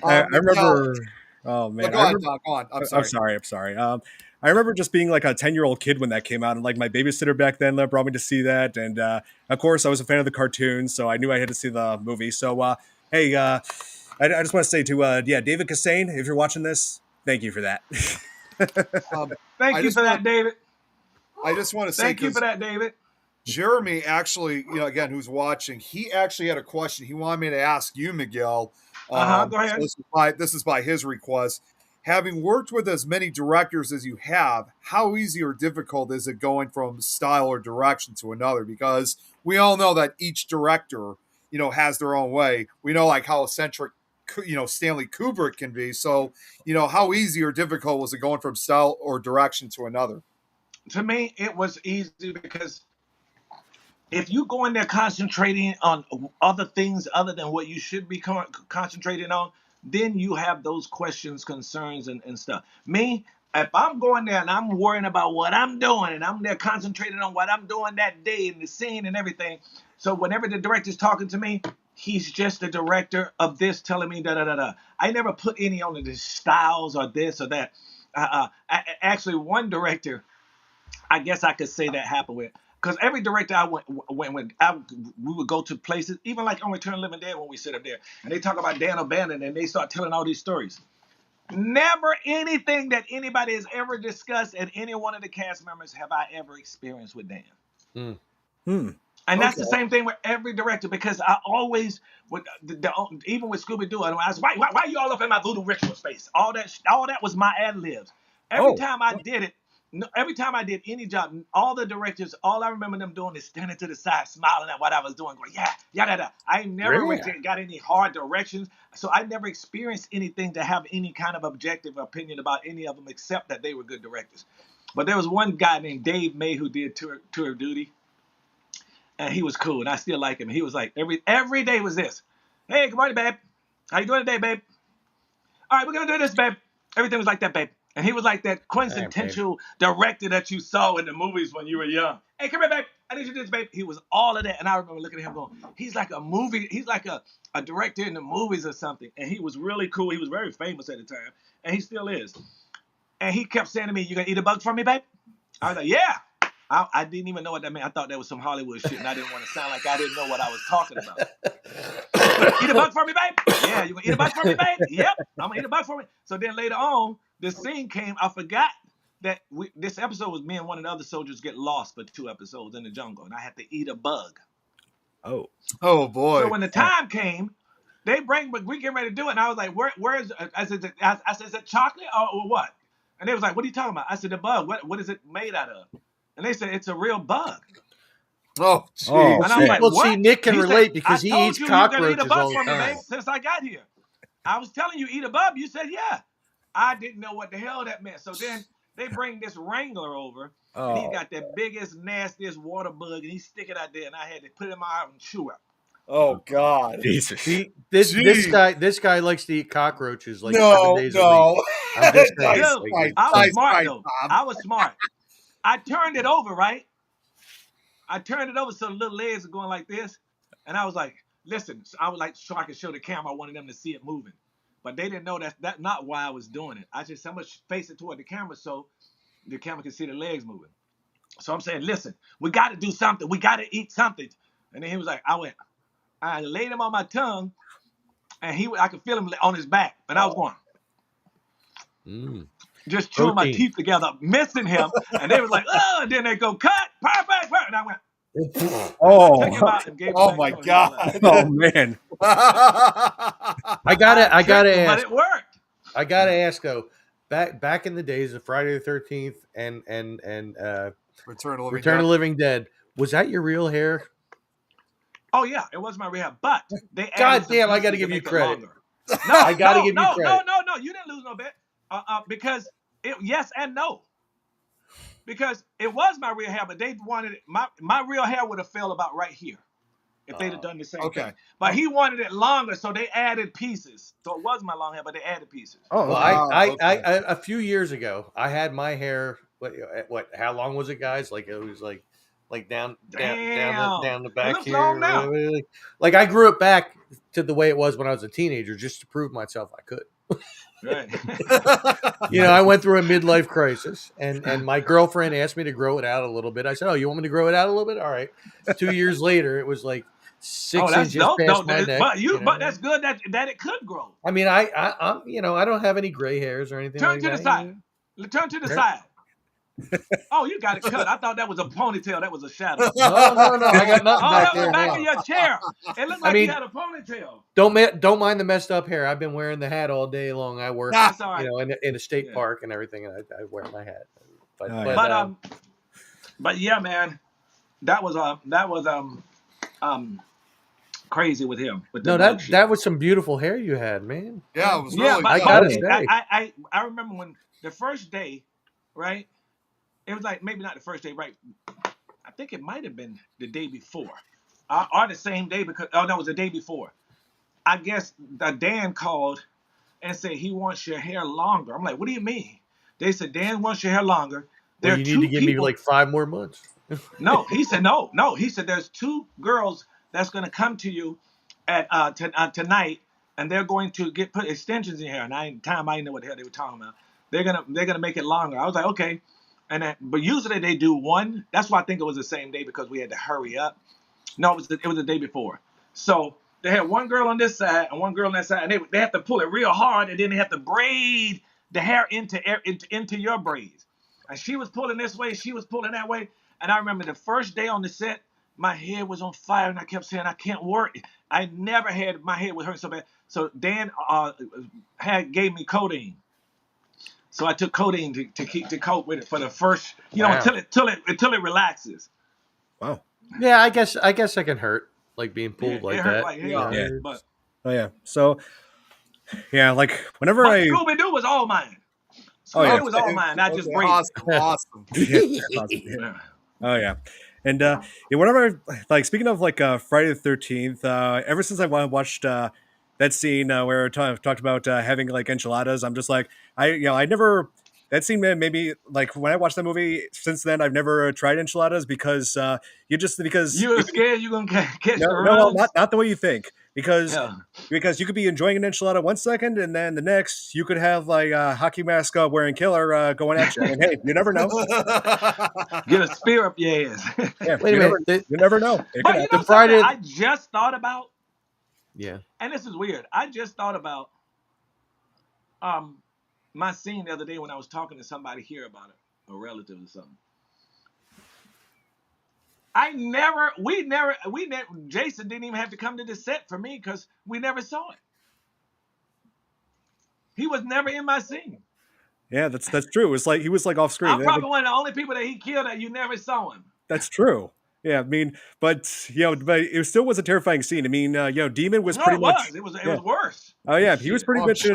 Speaker 2: I remember. Oh man,
Speaker 3: Go on, Doc. Go on. I'm sorry.
Speaker 2: I'm sorry. I remember just being like a 10-year-old kid when that came out, and like my babysitter back then brought me to see that, and of course I was a fan of the cartoons, so I knew I had to see the movie. So hey, I just want to say to David Cassane, if you're watching this, thank you for that.
Speaker 1: Thank you for that, David.
Speaker 3: I just want to say
Speaker 1: thank you for that, David.
Speaker 3: Jeremy actually, again, who's watching, he actually had a question he wanted me to ask you, Miguel.
Speaker 1: Go ahead.
Speaker 3: So this is by his request. Having worked with as many directors as you have, how easy or difficult is it going from style or direction to another? Because we all know that each director, has their own way. We know like how eccentric, Stanley Kubrick can be. So, how easy or difficult was it going from style or direction to another?
Speaker 1: To me, it was easy because if you go in there concentrating on other things other than what you should be concentrating on, then you have those questions, concerns, and stuff. Me, if I'm going there and I'm worrying about what I'm doing and I'm there concentrating on what I'm doing that day and the scene and everything. So whenever the director's talking to me, he's just the director of this telling me da-da-da-da. I never put any on the styles or this or that. Actually, one director, I guess I could say that happened with. Because every director I went we would go to places, even like on Return of the Living Dead when we sit up there, and they talk about Dan O'Bannon and they start telling all these stories. Never anything that anybody has ever discussed at any one of the cast members have I ever experienced with Dan. And that's the same thing with every director, because I always, even with Scooby-Doo, I was why are you all up in my voodoo ritual space? All that was my ad-libs. Every time I did it, every time I did any job, all the directors, all I remember them doing is standing to the side, smiling at what I was doing, going, yeah. I never got any hard directions, so I never experienced anything to have any kind of objective opinion about any of them, except that they were good directors. But there was one guy named Dave May who did Tour of Duty, and he was cool, and I still like him. He was like, every day was this. Hey, good morning, babe. How you doing today, babe? All right, we're going to do this, babe. Everything was like that, babe. And he was like that quintessential director that you saw in the movies when you were young. Hey, come here, babe. I need you to do this, babe. He was all of that. And I remember looking at him going, he's like a director in the movies or something. And he was really cool. He was very famous at the time. And he still is. And he kept saying to me, you going to eat a bug for me, babe? I was like, yeah. I didn't even know what that meant. I thought that was some Hollywood shit, and I didn't want to sound like I didn't know what I was talking about. Eat a bug for me, babe? Yeah, you gonna eat a bug for me, babe? Yep, I'm gonna eat a bug for me. So then later on, this scene came. I forgot that this episode was me and one of the other soldiers get lost for 2 episodes in the jungle, and I had to eat a bug.
Speaker 3: Oh boy!
Speaker 1: So when the time came, we get ready to do it, and I was like, "Where is?" I said, "Is it chocolate or what?" And they was like, "What are you talking about?" I said, "The bug. What is it made out of?" And they said, "It's a real bug."
Speaker 3: Oh, geez.
Speaker 1: And I'm like, what?
Speaker 4: See, Nick can relate because he eats cockroaches all the time.
Speaker 1: Since I got here, I was telling you, eat a bug. You said, yeah. I didn't know what the hell that meant. So then they bring this wrangler over, and he got the biggest, nastiest water bug, and he stick it out there, and I had to put it in my eye and chew it.
Speaker 3: Oh God!
Speaker 2: Jesus.
Speaker 4: See, this guy likes to eat cockroaches like 7 days a week. I'm just saying.
Speaker 1: I was smart though. I was smart. I turned it over, right? I turned it over so the little legs are going like this. And I was like, listen, I was like, so I could show the camera. I wanted them to see it moving. But they didn't know that's not why I was doing it. I just face it toward the camera so the camera can see the legs moving. So I'm saying, listen, we got to do something. We got to eat something. And then he was like, I laid him on my tongue, and I could feel him on his back. And I was going, just chewing my teeth together, missing him. And they was like, oh, and then they go, cut, perfect. And I went, took him out and gave him
Speaker 3: oh my God.
Speaker 2: Oh man.
Speaker 4: I gotta ask.
Speaker 1: But it worked.
Speaker 4: I gotta ask though, back in the days of Friday the 13th and
Speaker 3: Return of
Speaker 4: the Living Dead, was that your real hair?
Speaker 1: Oh yeah, it was my real hair. But they
Speaker 4: God damn, I gotta give you credit.
Speaker 1: No,
Speaker 4: I gotta give you credit.
Speaker 1: No, you didn't lose no bet. Because yes and no. Because it was my real hair, but they wanted it. My real hair would have fell about right here if they'd have done the same thing. But he wanted it longer, so they added pieces. So it was my long hair, but they added pieces.
Speaker 4: Oh, well, I a few years ago, I had my hair. What? How long was it, guys? Like it was like down the back
Speaker 1: it
Speaker 4: here.
Speaker 1: Long now.
Speaker 4: Like I grew it back to the way it was when I was a teenager, just to prove myself I could.
Speaker 1: Right.
Speaker 4: I went through a midlife crisis, and my girlfriend asked me to grow it out a little bit. I said, "Oh, you want me to grow it out a little bit? All right." 2 years later, it was like
Speaker 1: Oh,
Speaker 4: 6
Speaker 1: that's
Speaker 4: inches
Speaker 1: dope.
Speaker 4: past
Speaker 1: No,
Speaker 4: my neck.
Speaker 1: but that's good that it could grow.
Speaker 4: I mean, I'm I don't have any gray hairs or anything
Speaker 1: Turn
Speaker 4: like
Speaker 1: to
Speaker 4: that.
Speaker 1: the side. Turn to the
Speaker 4: Sure.
Speaker 1: side. Oh, you got it cut. I thought that was a ponytail. That was a shadow.
Speaker 4: No, I got nothing
Speaker 1: Oh,
Speaker 4: back
Speaker 1: that was
Speaker 4: there.
Speaker 1: the back
Speaker 4: man.
Speaker 1: of your chair. It looked like you had a ponytail.
Speaker 4: Don't mind the messed up hair. I've been wearing the hat all day long. I work,
Speaker 1: That's all right.
Speaker 4: in a state park and everything, and I wear my hat.
Speaker 1: But yeah, man, that was crazy with him. With the
Speaker 4: that was some beautiful hair you had, man.
Speaker 3: Yeah, it was really.
Speaker 4: I gotta say,
Speaker 1: I remember when the first day, right? It was like maybe not the first day, right? I think it might have been the day before, or the same day because no, it was the day before. I guess Dan called and said he wants your hair longer. I'm like, what do you mean? They said Dan wants your hair longer.
Speaker 4: Well, you need to give me like 5 more months.
Speaker 1: No, he said no. He said there's 2 girls that's going to come to you at tonight, and they're going to put extensions in your hair. And I didn't know what the hell they were talking about. They're gonna make it longer. I was like, okay. But usually they do one. That's why I think it was the same day because we had to hurry up. No, it was the day before. So they had one girl on this side and one girl on that side, and they have to pull it real hard, and then they have to braid the hair into your braids. And she was pulling this way, she was pulling that way. And I remember the first day on the set, my head was on fire, and I kept saying, I can't work. I never had my head was hurting so bad. So Dan gave me codeine. So I took codeine to cope with it for the first, until it relaxes.
Speaker 2: Wow.
Speaker 4: Yeah, I guess it can hurt, like being pulled like that.
Speaker 1: Like hell.
Speaker 2: Yeah.
Speaker 1: But,
Speaker 2: Oh yeah. So yeah, like whenever
Speaker 1: Scooby Doo was all mine. Scooby Doo was all mine. Not just Brady.
Speaker 3: Awesome.
Speaker 2: Yeah. Oh yeah. And whenever speaking of Friday the 13th, ever since I watched that scene where it talked about having enchiladas, I'm just like I never. That scene maybe when I watched that movie since then I've never tried enchiladas because you were
Speaker 1: scared you're gonna catch the
Speaker 2: runs. No, not the way you think because you could be enjoying an enchilada 1 second and then the next you could have a hockey mask wearing killer going at you and hey, you never know.
Speaker 1: Get a spear up your ass.
Speaker 2: Yeah, wait a minute, you never know.
Speaker 1: But you know Friday I just thought about.
Speaker 4: Yeah,
Speaker 1: and this is weird. I just thought about my scene the other day when I was talking to somebody here about it, a relative or something. Jason didn't even have to come to the set for me because we never saw it. He was never in my scene.
Speaker 2: Yeah, that's true. It was he was off screen.
Speaker 1: I'm probably one of the only people that he killed that you never saw him.
Speaker 2: That's true. Yeah, I mean, but it still was a terrifying scene. I mean, Demon was pretty much.
Speaker 1: It was worse.
Speaker 2: Oh yeah, he was pretty much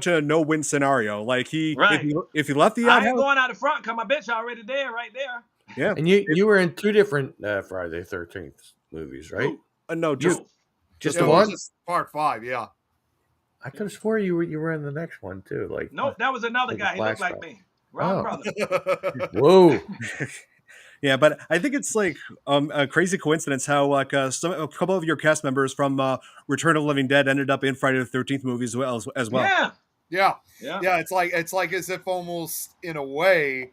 Speaker 2: in a no-win scenario. If he left the
Speaker 1: I ain't going out the front because my bitch already there, right there.
Speaker 2: Yeah,
Speaker 4: and you were in 2 different Friday the 13th movies, right?
Speaker 2: No, just
Speaker 4: one.
Speaker 3: Just part 5, yeah.
Speaker 4: I could have swore you were in the next one too.
Speaker 1: Nope, that was another guy. He looked like me. Wrong brother.
Speaker 4: Whoa.
Speaker 2: Yeah, but I think it's a crazy coincidence how a couple of your cast members from Return of the Living Dead ended up in Friday the 13th movies as well.
Speaker 3: Yeah. It's like as if almost in a way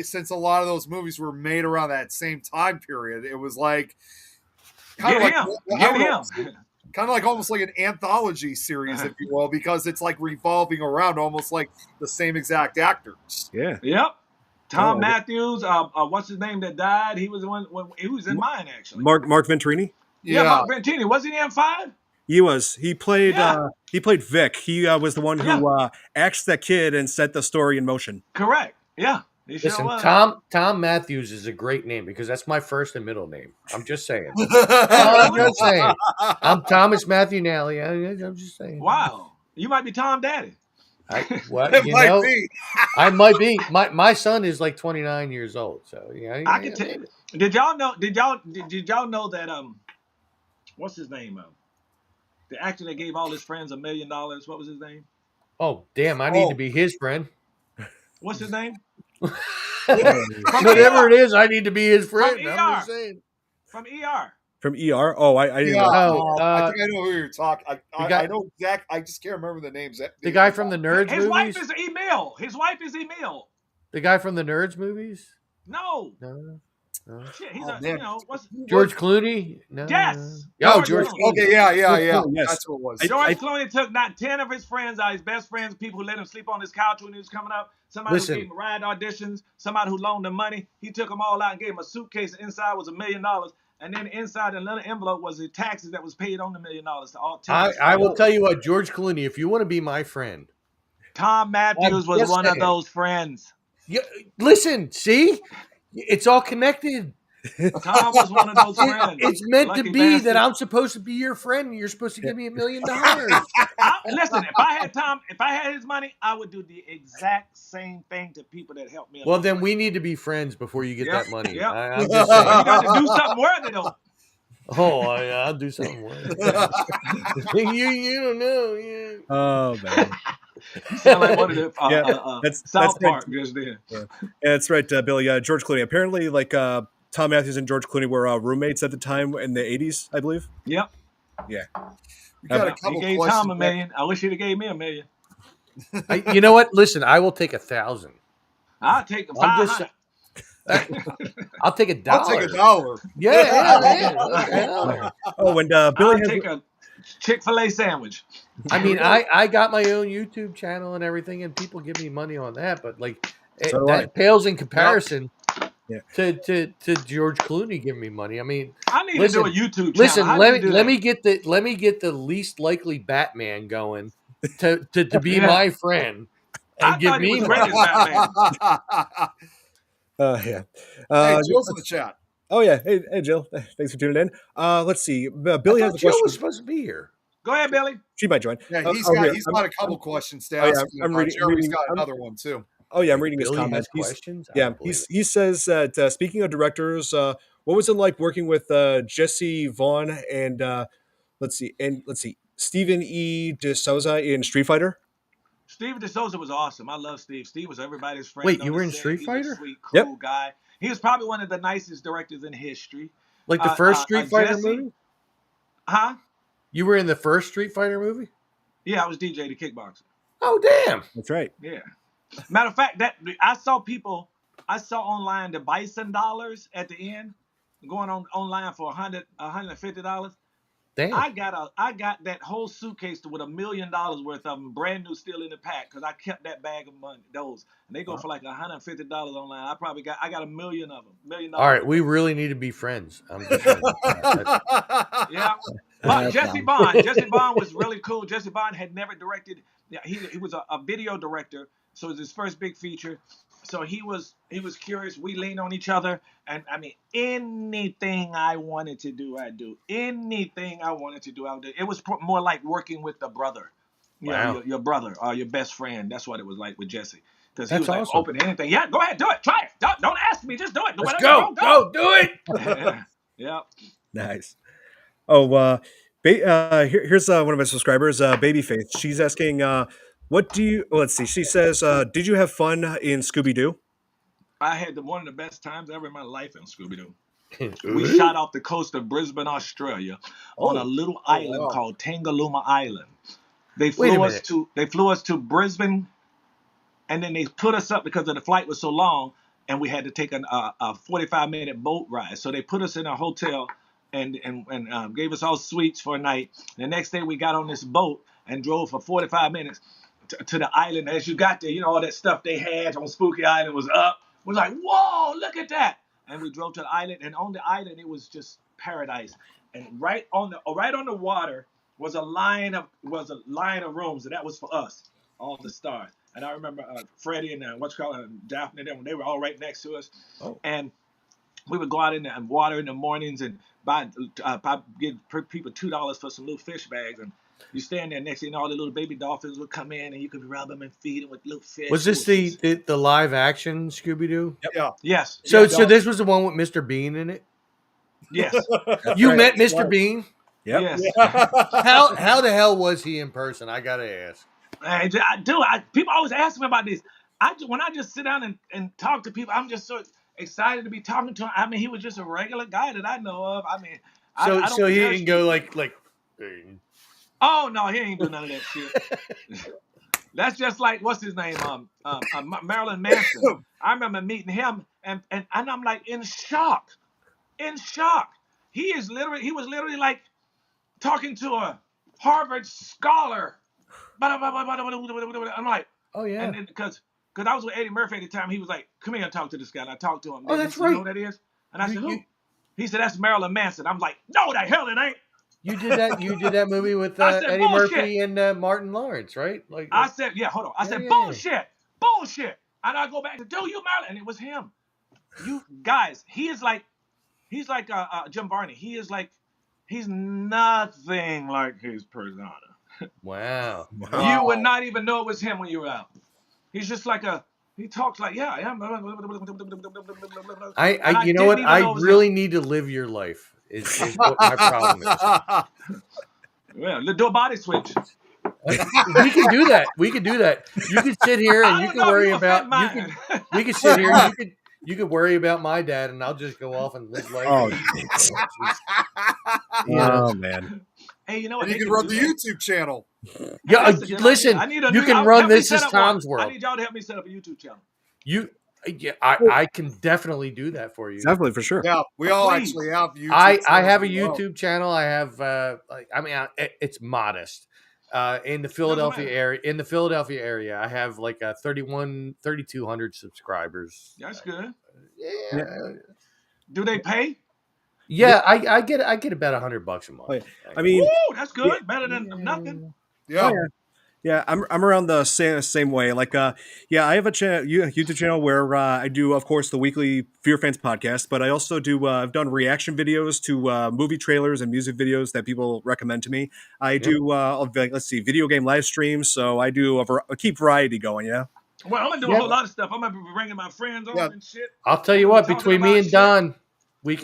Speaker 3: since a lot of those movies were made around that same time period, it was kind of like almost like an anthology series, if you will, because it's revolving around almost like the same exact actors.
Speaker 2: Yeah.
Speaker 1: Yep. Tom Matthews, what's his name that died? He was the one. He was in mine actually.
Speaker 2: Mark Venturini.
Speaker 1: Yeah, Mark Venturini. Was he in 5?
Speaker 2: He was. He played. He played Vic. He was the one who axed that kid and set the story in motion.
Speaker 1: Correct. Yeah.
Speaker 4: Listen, Tom Matthews is a great name because that's my first and middle name. I'm just saying. I'm just saying. I'm Thomas Matthew Nally. I'm just saying.
Speaker 1: Wow, you might be Tom Daddy.
Speaker 3: I might be.
Speaker 4: My son is 29 years old, so
Speaker 1: I can tell you. Did y'all know that what's his name? The actor that gave all his friends $1 million. What was his name?
Speaker 4: Oh damn! I need to be his friend.
Speaker 1: What's his name?
Speaker 4: Whatever it is, I need to be his friend.
Speaker 1: From ER.
Speaker 4: I'm just saying.
Speaker 1: From ER.
Speaker 2: From ER? Oh, I didn't
Speaker 3: Yeah,
Speaker 2: know.
Speaker 3: I think I know who you're talking.
Speaker 4: guy-
Speaker 3: I know exact. I just can't remember the names.
Speaker 4: The guy from the Nerds
Speaker 1: His wife
Speaker 4: movies.
Speaker 1: is Emil. His wife is Emil.
Speaker 4: The guy from the Nerds movies.
Speaker 1: No.
Speaker 4: No.
Speaker 1: Shit, he's
Speaker 3: Oh,
Speaker 1: a,
Speaker 3: man.
Speaker 1: you know, what's
Speaker 4: George Clooney. No.
Speaker 1: Yes.
Speaker 4: Oh,
Speaker 1: George
Speaker 4: George.
Speaker 1: Clooney.
Speaker 3: Okay, yeah.
Speaker 2: Yes.
Speaker 3: That's what it was.
Speaker 1: George Clooney took not 10 of his friends out, his best friends, people who let him sleep on his couch when he was coming up, somebody
Speaker 4: Listen.
Speaker 1: who gave him ride auditions, somebody who loaned him money. He took them all out and gave him a suitcase. The inside was $1 million. And then inside the little envelope was the taxes that was paid on the $1 million to all tickets.
Speaker 4: I will tell you what, George Clooney, if you want to be my friend.
Speaker 1: Tom Matthews was
Speaker 4: just
Speaker 1: one of
Speaker 4: saying.
Speaker 1: those friends.
Speaker 4: Listen, see? It's all connected.
Speaker 1: Tom was one of those friends.
Speaker 4: It's meant
Speaker 1: Lucky
Speaker 4: to be
Speaker 1: bastard.
Speaker 4: that I'm supposed to be your friend and you're supposed to give me $1 million.
Speaker 1: Listen, if I had his money, I would do the exact same thing to people that helped me.
Speaker 4: Well, then we need to be friends before you get that money.
Speaker 1: Yep.
Speaker 4: I'm just
Speaker 1: You
Speaker 4: saying.
Speaker 1: got to do something worthy though.
Speaker 4: Oh, I'll do something worth it. you don't know. Yeah.
Speaker 2: Oh man.
Speaker 1: You sound like one of the
Speaker 2: that's
Speaker 1: South
Speaker 2: right.
Speaker 1: Park just then.
Speaker 2: Yeah, that's right, Billy. George Clooney. Apparently, like Tom Matthews and George Clooney were roommates at the time in the 80s, I believe.
Speaker 1: Yep.
Speaker 2: Yeah.
Speaker 3: We got a
Speaker 1: He
Speaker 3: couple
Speaker 1: gave
Speaker 3: questions.
Speaker 1: Tom $1 million. I wish he'd have gave me $1 million.
Speaker 4: You know what? Listen, I will take 1,000.
Speaker 1: I'll take
Speaker 4: I'm just
Speaker 1: 500.
Speaker 4: I'll take $1.
Speaker 3: I'll take $1.
Speaker 4: Yeah.
Speaker 2: Oh, and
Speaker 1: I'll
Speaker 2: Billy has
Speaker 1: take a Chick-fil-A sandwich.
Speaker 4: I mean, I got my own YouTube channel and everything, and people give me money on that, but like
Speaker 2: So do I.
Speaker 4: that pales in comparison
Speaker 2: Yeah.
Speaker 4: to George Clooney giving me money. I mean,
Speaker 1: I need
Speaker 4: listen,
Speaker 1: to do a YouTube channel.
Speaker 4: listen,
Speaker 1: How do
Speaker 4: let
Speaker 1: you do
Speaker 4: me
Speaker 1: that?
Speaker 4: let me get the least likely Batman going to be
Speaker 1: Yeah.
Speaker 4: my friend and
Speaker 1: I
Speaker 4: give
Speaker 1: thought he
Speaker 4: me
Speaker 1: was great
Speaker 4: money.
Speaker 1: as Batman.
Speaker 2: yeah.
Speaker 3: Hey, Jill's in the chat.
Speaker 2: Oh yeah. Hey Jill. Thanks for tuning in. Let's see. Billy
Speaker 4: I
Speaker 2: has
Speaker 4: thought
Speaker 2: a
Speaker 4: Jill
Speaker 2: question.
Speaker 4: was supposed to be here.
Speaker 1: Go ahead, Billy.
Speaker 2: She might join.
Speaker 3: Yeah, he's
Speaker 2: here.
Speaker 3: got a couple questions to
Speaker 2: Oh, yeah,
Speaker 3: ask.
Speaker 2: I'm
Speaker 3: Jeremy's
Speaker 2: reading-
Speaker 3: got
Speaker 2: I'm-
Speaker 3: another one too.
Speaker 2: Oh yeah, I'm reading his
Speaker 4: Billy
Speaker 2: comments.
Speaker 4: has questions. I
Speaker 2: Yeah,
Speaker 4: don't believe it.
Speaker 2: he says that speaking of directors, what was it like working with Jesse Vaughn and let's see, Stephen E. DeSouza in Street Fighter?
Speaker 1: Steve DeSouza was awesome. I love Steve. Steve was everybody's friend.
Speaker 4: Wait,
Speaker 1: on
Speaker 4: you
Speaker 1: the
Speaker 4: were in
Speaker 1: set.
Speaker 4: Street
Speaker 1: He was
Speaker 4: Fighter?
Speaker 1: a sweet,
Speaker 2: Yep.
Speaker 1: cool guy. He was probably one of the nicest directors in history.
Speaker 4: Like the first Street Fighter
Speaker 1: Jesse?
Speaker 4: movie?
Speaker 1: Huh?
Speaker 4: You were in the first Street Fighter movie?
Speaker 1: Yeah, I was DJ the kickboxer.
Speaker 4: Oh, damn.
Speaker 2: That's right.
Speaker 1: Yeah. Matter of fact, that I saw online the Bison dollars at the end going online for $150.
Speaker 4: Damn.
Speaker 1: I got that whole suitcase with $1 million worth of them, brand new, still in the pack, because I kept that bag of money. Those, and they go for like $150 online. I got $1 million of them. $1 million.
Speaker 4: All right, we really need to be friends. I'm just saying.
Speaker 1: Yeah. But Jesse Bond was really cool. Jesse Bond had never directed. Yeah, he was a video director, so it was his first big feature. So he was curious. We leaned on each other, and I mean, anything I wanted to do, I'd do. Anything I wanted to do, I would do. It was more like working with the brother,
Speaker 4: Wow.
Speaker 1: your brother or your best friend. That's what it was like with Jesse, because he
Speaker 4: That's
Speaker 1: was like
Speaker 4: awesome.
Speaker 1: open to anything. Yeah, go ahead, do it, try it. Don't ask me, just do it.
Speaker 4: Let's
Speaker 1: Whatever,
Speaker 4: go. Do it.
Speaker 1: Yeah.
Speaker 2: Nice. Oh, here's one of my subscribers, Babyface. She's asking, what do you? Let's see. She says, did you have fun in Scooby Doo?
Speaker 1: I had one of the best times ever in my life in Scooby-Doo. We shot off the coast of Brisbane, Australia, on a little island called Tangalooma Island. They flew us to Brisbane, and then they put us up because the flight was so long, and we had to take a 45-minute boat ride. So they put us in a hotel and gave us all suites for a night. The next day we got on this boat and drove for 45 minutes to the island. As you got there, all that stuff they had on Spooky Island was up. We're like, whoa, look at that. And we drove to the island, and on the island it was just paradise. And right on the water was a line of rooms, and that was for us, all the stars. And I remember Freddie and Daphne, they were all right next to us. Oh. And we would go out in the water in the mornings and give people $2 for some little fish bags, and you stand there next to all the little baby dolphins would come in, and you could rub them and feed them with little fish.
Speaker 4: Was this the live action Scooby Doo?
Speaker 3: Yep. Yeah.
Speaker 1: Yes.
Speaker 4: So this was the one with Mr. Bean in it?
Speaker 1: Yes.
Speaker 4: You met Mr. Bean?
Speaker 2: Yep.
Speaker 1: Yes.
Speaker 4: How the hell was he in person? I gotta ask.
Speaker 1: People always ask me about this. When I just sit down and talk to people, I'm just so excited to be talking to him. I mean, he was just a regular guy that I know of. I mean, I don't
Speaker 4: So he
Speaker 1: judge
Speaker 4: didn't go
Speaker 1: people.
Speaker 4: like.
Speaker 1: Oh no, he ain't do none of that shit. That's just like what's his name, Marilyn Manson. I remember meeting him, and I'm like in shock, in shock. He was literally like talking to a Harvard scholar. I'm like,
Speaker 4: Oh yeah.
Speaker 1: and then because I was with Eddie Murphy at the time, he was like, "Come here and talk to this guy." And I talked to him.
Speaker 4: Oh,
Speaker 1: Then he
Speaker 4: that's
Speaker 1: said, "You know
Speaker 4: right.
Speaker 1: who that is?" And I said, "Who?"
Speaker 4: You
Speaker 1: He said, "That's Marilyn Manson." I'm like, "No, the hell it ain't."
Speaker 4: you did that. You did that movie with
Speaker 1: I said,
Speaker 4: Eddie
Speaker 1: "Bullshit."
Speaker 4: Murphy and Martin Lawrence, right?
Speaker 1: I said, "Yeah, hold on." I said,
Speaker 4: yeah.
Speaker 1: "Bullshit, bullshit." And I go back to, "Do you, Marilyn?" And it was him. You guys, he's like Jim Varney. He's nothing like his persona.
Speaker 4: Wow.
Speaker 1: You would not even know it was him when you were out. He's just like he talks like, yeah, I am.
Speaker 4: I you know
Speaker 1: didn't
Speaker 4: what?
Speaker 1: even
Speaker 4: I
Speaker 1: know it was
Speaker 4: really
Speaker 1: him.
Speaker 4: need to live your life. Is what my problem is.
Speaker 1: Well, let's do a body switch.
Speaker 4: We can do that. We can do that. You can sit here and
Speaker 1: I
Speaker 4: you
Speaker 1: don't
Speaker 4: can
Speaker 1: know if
Speaker 4: worry
Speaker 1: you
Speaker 4: about
Speaker 1: offend mine.
Speaker 4: we can sit here and you could worry about my dad and I'll just go off and live life.
Speaker 2: Oh,
Speaker 4: You know.
Speaker 2: oh man.
Speaker 1: Hey, you know what?
Speaker 3: And you
Speaker 1: They
Speaker 3: can run
Speaker 1: do
Speaker 3: the
Speaker 1: that.
Speaker 3: YouTube channel.
Speaker 4: Yeah,
Speaker 1: That's a good
Speaker 4: listen.
Speaker 1: idea. I need a
Speaker 4: You
Speaker 1: new,
Speaker 4: can run
Speaker 1: help me
Speaker 4: This
Speaker 1: set
Speaker 4: Is
Speaker 1: up one.
Speaker 4: Tom's
Speaker 1: I
Speaker 4: World.
Speaker 1: need y'all to help me set up a YouTube channel.
Speaker 4: I can definitely do that for you.
Speaker 2: Definitely for sure.
Speaker 3: Yeah, we all
Speaker 1: Please.
Speaker 3: actually have YouTube.
Speaker 4: I have a
Speaker 3: channels as well.
Speaker 4: YouTube channel. I have it's modest. In the Philadelphia
Speaker 1: matter.
Speaker 4: area, I have like 3,200 subscribers.
Speaker 1: That's good.
Speaker 4: Yeah.
Speaker 1: Do they pay?
Speaker 4: Yeah, I get about $100 a month.
Speaker 2: Oh, yeah. I mean,
Speaker 1: Woo, that's good. Better than nothing.
Speaker 3: Yeah.
Speaker 2: Oh, yeah. Yeah, I'm around the same way. Like, yeah, I have a YouTube channel where I do, of course, the weekly FearFans podcast, but I also do. I've done reaction videos to movie trailers and music videos that people recommend to me. I do. Let's see, video game live streams. So I do I keep variety going. Yeah.
Speaker 1: Well, I'm gonna do a whole lot of stuff. I'm gonna be bringing my friends on and shit.
Speaker 4: I'll tell you
Speaker 1: We'll
Speaker 4: what.
Speaker 1: be talking
Speaker 4: Between me
Speaker 1: about
Speaker 4: and
Speaker 1: shit.
Speaker 4: Don,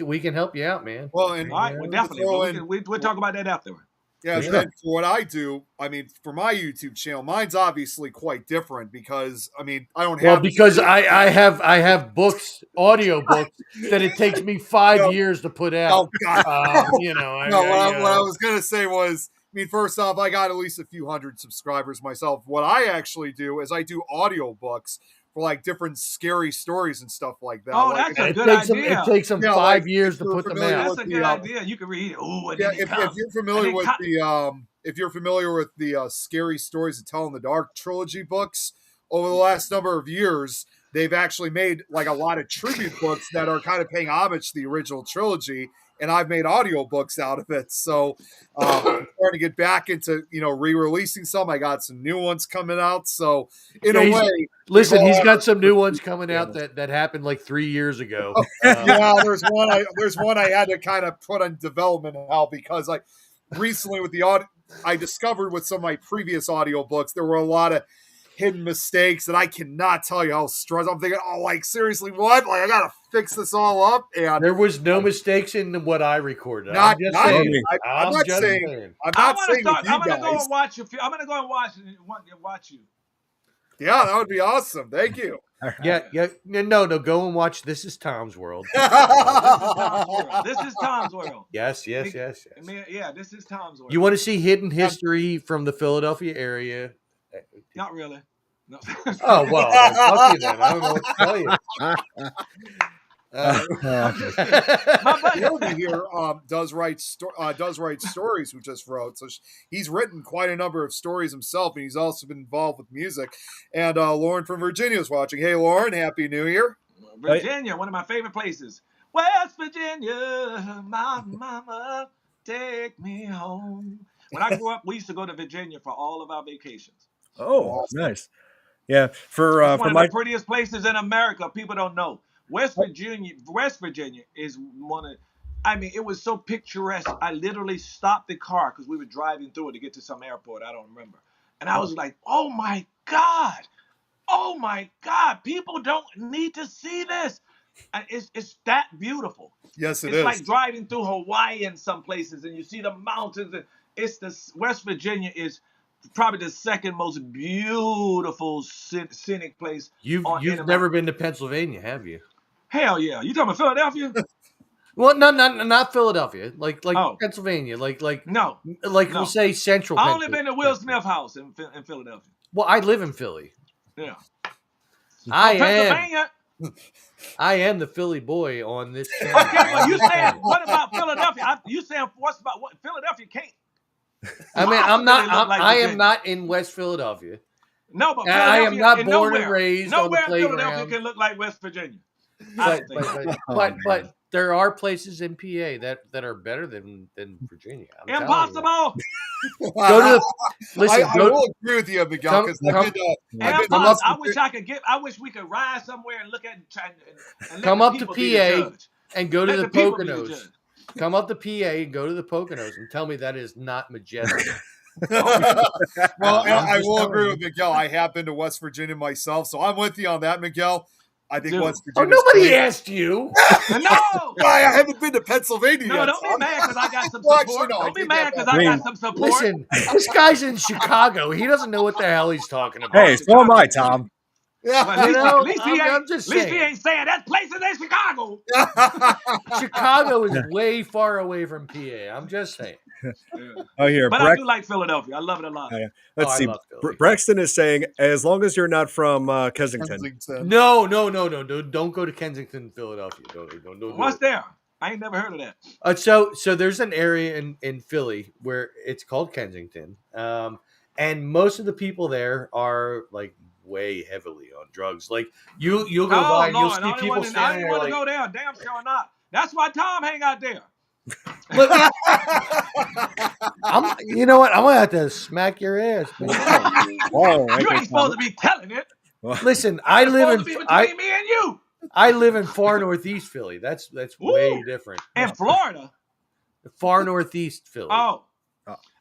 Speaker 4: we can help you out, man.
Speaker 3: Well, and
Speaker 1: All right, well, definitely. We'll talk about that afterward.
Speaker 3: yeah,
Speaker 4: For
Speaker 3: and
Speaker 4: sure.
Speaker 3: then for what I do, I mean, for my YouTube channel, mine's obviously quite different because I mean, I don't have.
Speaker 4: Well, because I have books, audio books that it takes me 5 years to put out.
Speaker 3: Oh God!
Speaker 4: You know,
Speaker 3: No, what I was gonna say was, I mean, first off, I got at least a few hundred subscribers myself. What I actually do is I do audio books for like different scary stories and stuff like that.
Speaker 1: Oh,
Speaker 3: like,
Speaker 1: that's a good idea.
Speaker 4: It takes them
Speaker 3: Yeah,
Speaker 4: 5
Speaker 3: like,
Speaker 4: years
Speaker 3: if
Speaker 4: to
Speaker 3: you're
Speaker 4: put them
Speaker 3: familiar
Speaker 4: out.
Speaker 1: That's
Speaker 3: with
Speaker 1: a good idea. You can read it. Ooh, and
Speaker 3: Yeah,
Speaker 1: then he
Speaker 3: if
Speaker 1: comes.
Speaker 3: you're familiar
Speaker 1: And
Speaker 3: with
Speaker 1: then
Speaker 3: if you're familiar with the Scary Stories to Tell in the Dark trilogy books, over the last number of years, they've actually made like a lot of tribute books that are kind of paying homage to the original trilogy, and I've made audiobooks out of it. So I'm starting to get back into, re-releasing some. I got some new ones coming out. So in a way,
Speaker 4: listen, he's got some new ones coming out that happened like 3 years ago.
Speaker 3: yeah, there's one I had to kind of put on development hell because like recently with the audio, I discovered with some of my previous audiobooks there were a lot of hidden mistakes that I cannot tell you how stressed I'm thinking. Oh, like seriously, what? Like I gotta fix this all up. And
Speaker 4: there was no mistakes in what I recorded.
Speaker 3: I'm
Speaker 4: I'm
Speaker 3: not
Speaker 4: saying.
Speaker 3: saying. I'm not saying with you
Speaker 1: I'm gonna go
Speaker 3: guys.
Speaker 1: and watch you. I'm gonna go and watch you.
Speaker 3: Yeah, that would be awesome. Thank you.
Speaker 4: Yeah. No, go and watch This Is Tom's World.
Speaker 1: This is Tom's World.
Speaker 4: Yes.
Speaker 1: Yeah, this is Tom's World.
Speaker 4: You want to see hidden history from the Philadelphia area?
Speaker 1: Not really. No.
Speaker 4: Oh well, fuck you then. I don't know what to tell you.
Speaker 1: My buddy
Speaker 3: Jordan here does write stories. Who just wrote, so he's written quite a number of stories himself, and he's also been involved with music. And Lauren from Virginia is watching. Hey, Lauren, Happy New Year!
Speaker 1: Virginia, one of my favorite places. West Virginia, my mama, take me home. When I grew up, we used to go to Virginia for all of our vacations.
Speaker 2: Oh, nice. Yeah, for
Speaker 1: It's one of the prettiest places in America. People don't know. West Virginia is one of. I mean, it was so picturesque. I literally stopped the car because we were driving through it to get to some airport. I don't remember, and I was like, "Oh my God, oh my God! People don't need to see this. And it's that beautiful."
Speaker 3: Yes,
Speaker 1: it's like driving through Hawaii in some places, and you see the mountains. And West Virginia is probably the second most beautiful scenic place.
Speaker 4: You've never been to Pennsylvania, have you?
Speaker 1: Hell yeah! You talking about Philadelphia?
Speaker 4: Well, not Philadelphia. Like
Speaker 1: Oh.
Speaker 4: Pennsylvania. Like
Speaker 1: No.
Speaker 4: we'll say Central.
Speaker 1: I only been to Will Smith house in Philadelphia.
Speaker 4: Well, I live in Philly.
Speaker 1: Yeah.
Speaker 4: I am the Philly boy on this channel.
Speaker 1: Okay, well, you saying what about Philadelphia? You saying what's about what Philadelphia can't?
Speaker 4: I mean, I am not in West Philadelphia.
Speaker 1: No, but
Speaker 4: I am not born
Speaker 1: and
Speaker 4: raised on the
Speaker 1: nowhere in
Speaker 4: playground.
Speaker 1: Philadelphia can look like West Virginia.
Speaker 4: But there are places in PA that are better than Virginia.
Speaker 1: Impossible.
Speaker 3: I will agree with you, Miguel.
Speaker 1: I wish we could ride somewhere and look at and
Speaker 4: come up to PA and go to the Poconos. Come up to PA and go to the Poconos and tell me that is not majestic.
Speaker 3: Well, I will agree with Miguel. I have been to West Virginia myself, so I'm with you on that, Miguel. I think West Virginia.
Speaker 4: Oh, nobody asked you.
Speaker 1: No,
Speaker 3: I haven't been to Pennsylvania yet.
Speaker 1: Don't be mad because I got some support. Don't be mad because I got some support.
Speaker 4: Listen, this guy's in Chicago. He doesn't know what the hell he's talking about.
Speaker 2: Hey, so am I, Tom.
Speaker 3: Yeah,
Speaker 1: at least he ain't saying that places in Chicago.
Speaker 3: Chicago
Speaker 4: is way far away from PA. I'm just saying.
Speaker 2: Oh, here,
Speaker 1: but I do like Philadelphia. I love it a lot.
Speaker 2: Let's see. Braxton is saying, as long as you're not from Kensington.
Speaker 4: No. Don't go to Kensington, Philadelphia. Don't
Speaker 1: What's there? I ain't never heard of
Speaker 4: that. So there's an area in Philly where it's called Kensington, and most of the people there are like way heavily on drugs. Like you'll go by and you'll see people standing there. I didn't want to go there. Damn sure not.
Speaker 1: That's why Tom hang out there.
Speaker 4: Look, you know what? I'm gonna have to smack your ass.
Speaker 1: Whoa, you ain't supposed to be telling it.
Speaker 4: Listen, I live in
Speaker 1: between me and you.
Speaker 4: I live in far northeast Philly. That's way different.
Speaker 1: In Florida,
Speaker 4: far northeast Philly.
Speaker 1: Oh.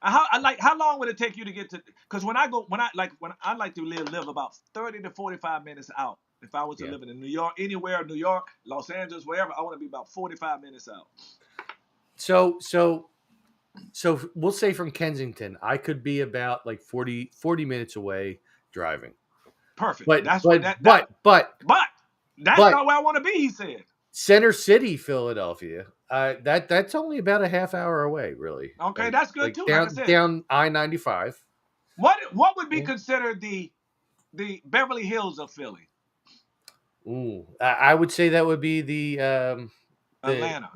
Speaker 1: How long would it take you to get to? Because when I like to live about 30 to 45 minutes out. If I was to live in New York, anywhere in New York, Los Angeles, wherever, I want to be about 45 minutes out.
Speaker 4: So we'll say from Kensington, I could be about like 40 minutes away driving.
Speaker 1: Perfect.
Speaker 4: But
Speaker 1: that's
Speaker 4: not
Speaker 1: where I want to be. He said.
Speaker 4: Center City, Philadelphia. That's only about a half hour away, really.
Speaker 1: Okay, that's good too.
Speaker 4: Down I-95.
Speaker 1: What would be considered the Beverly Hills of Philly?
Speaker 4: Ooh, I would say that would be the
Speaker 1: Atlanta.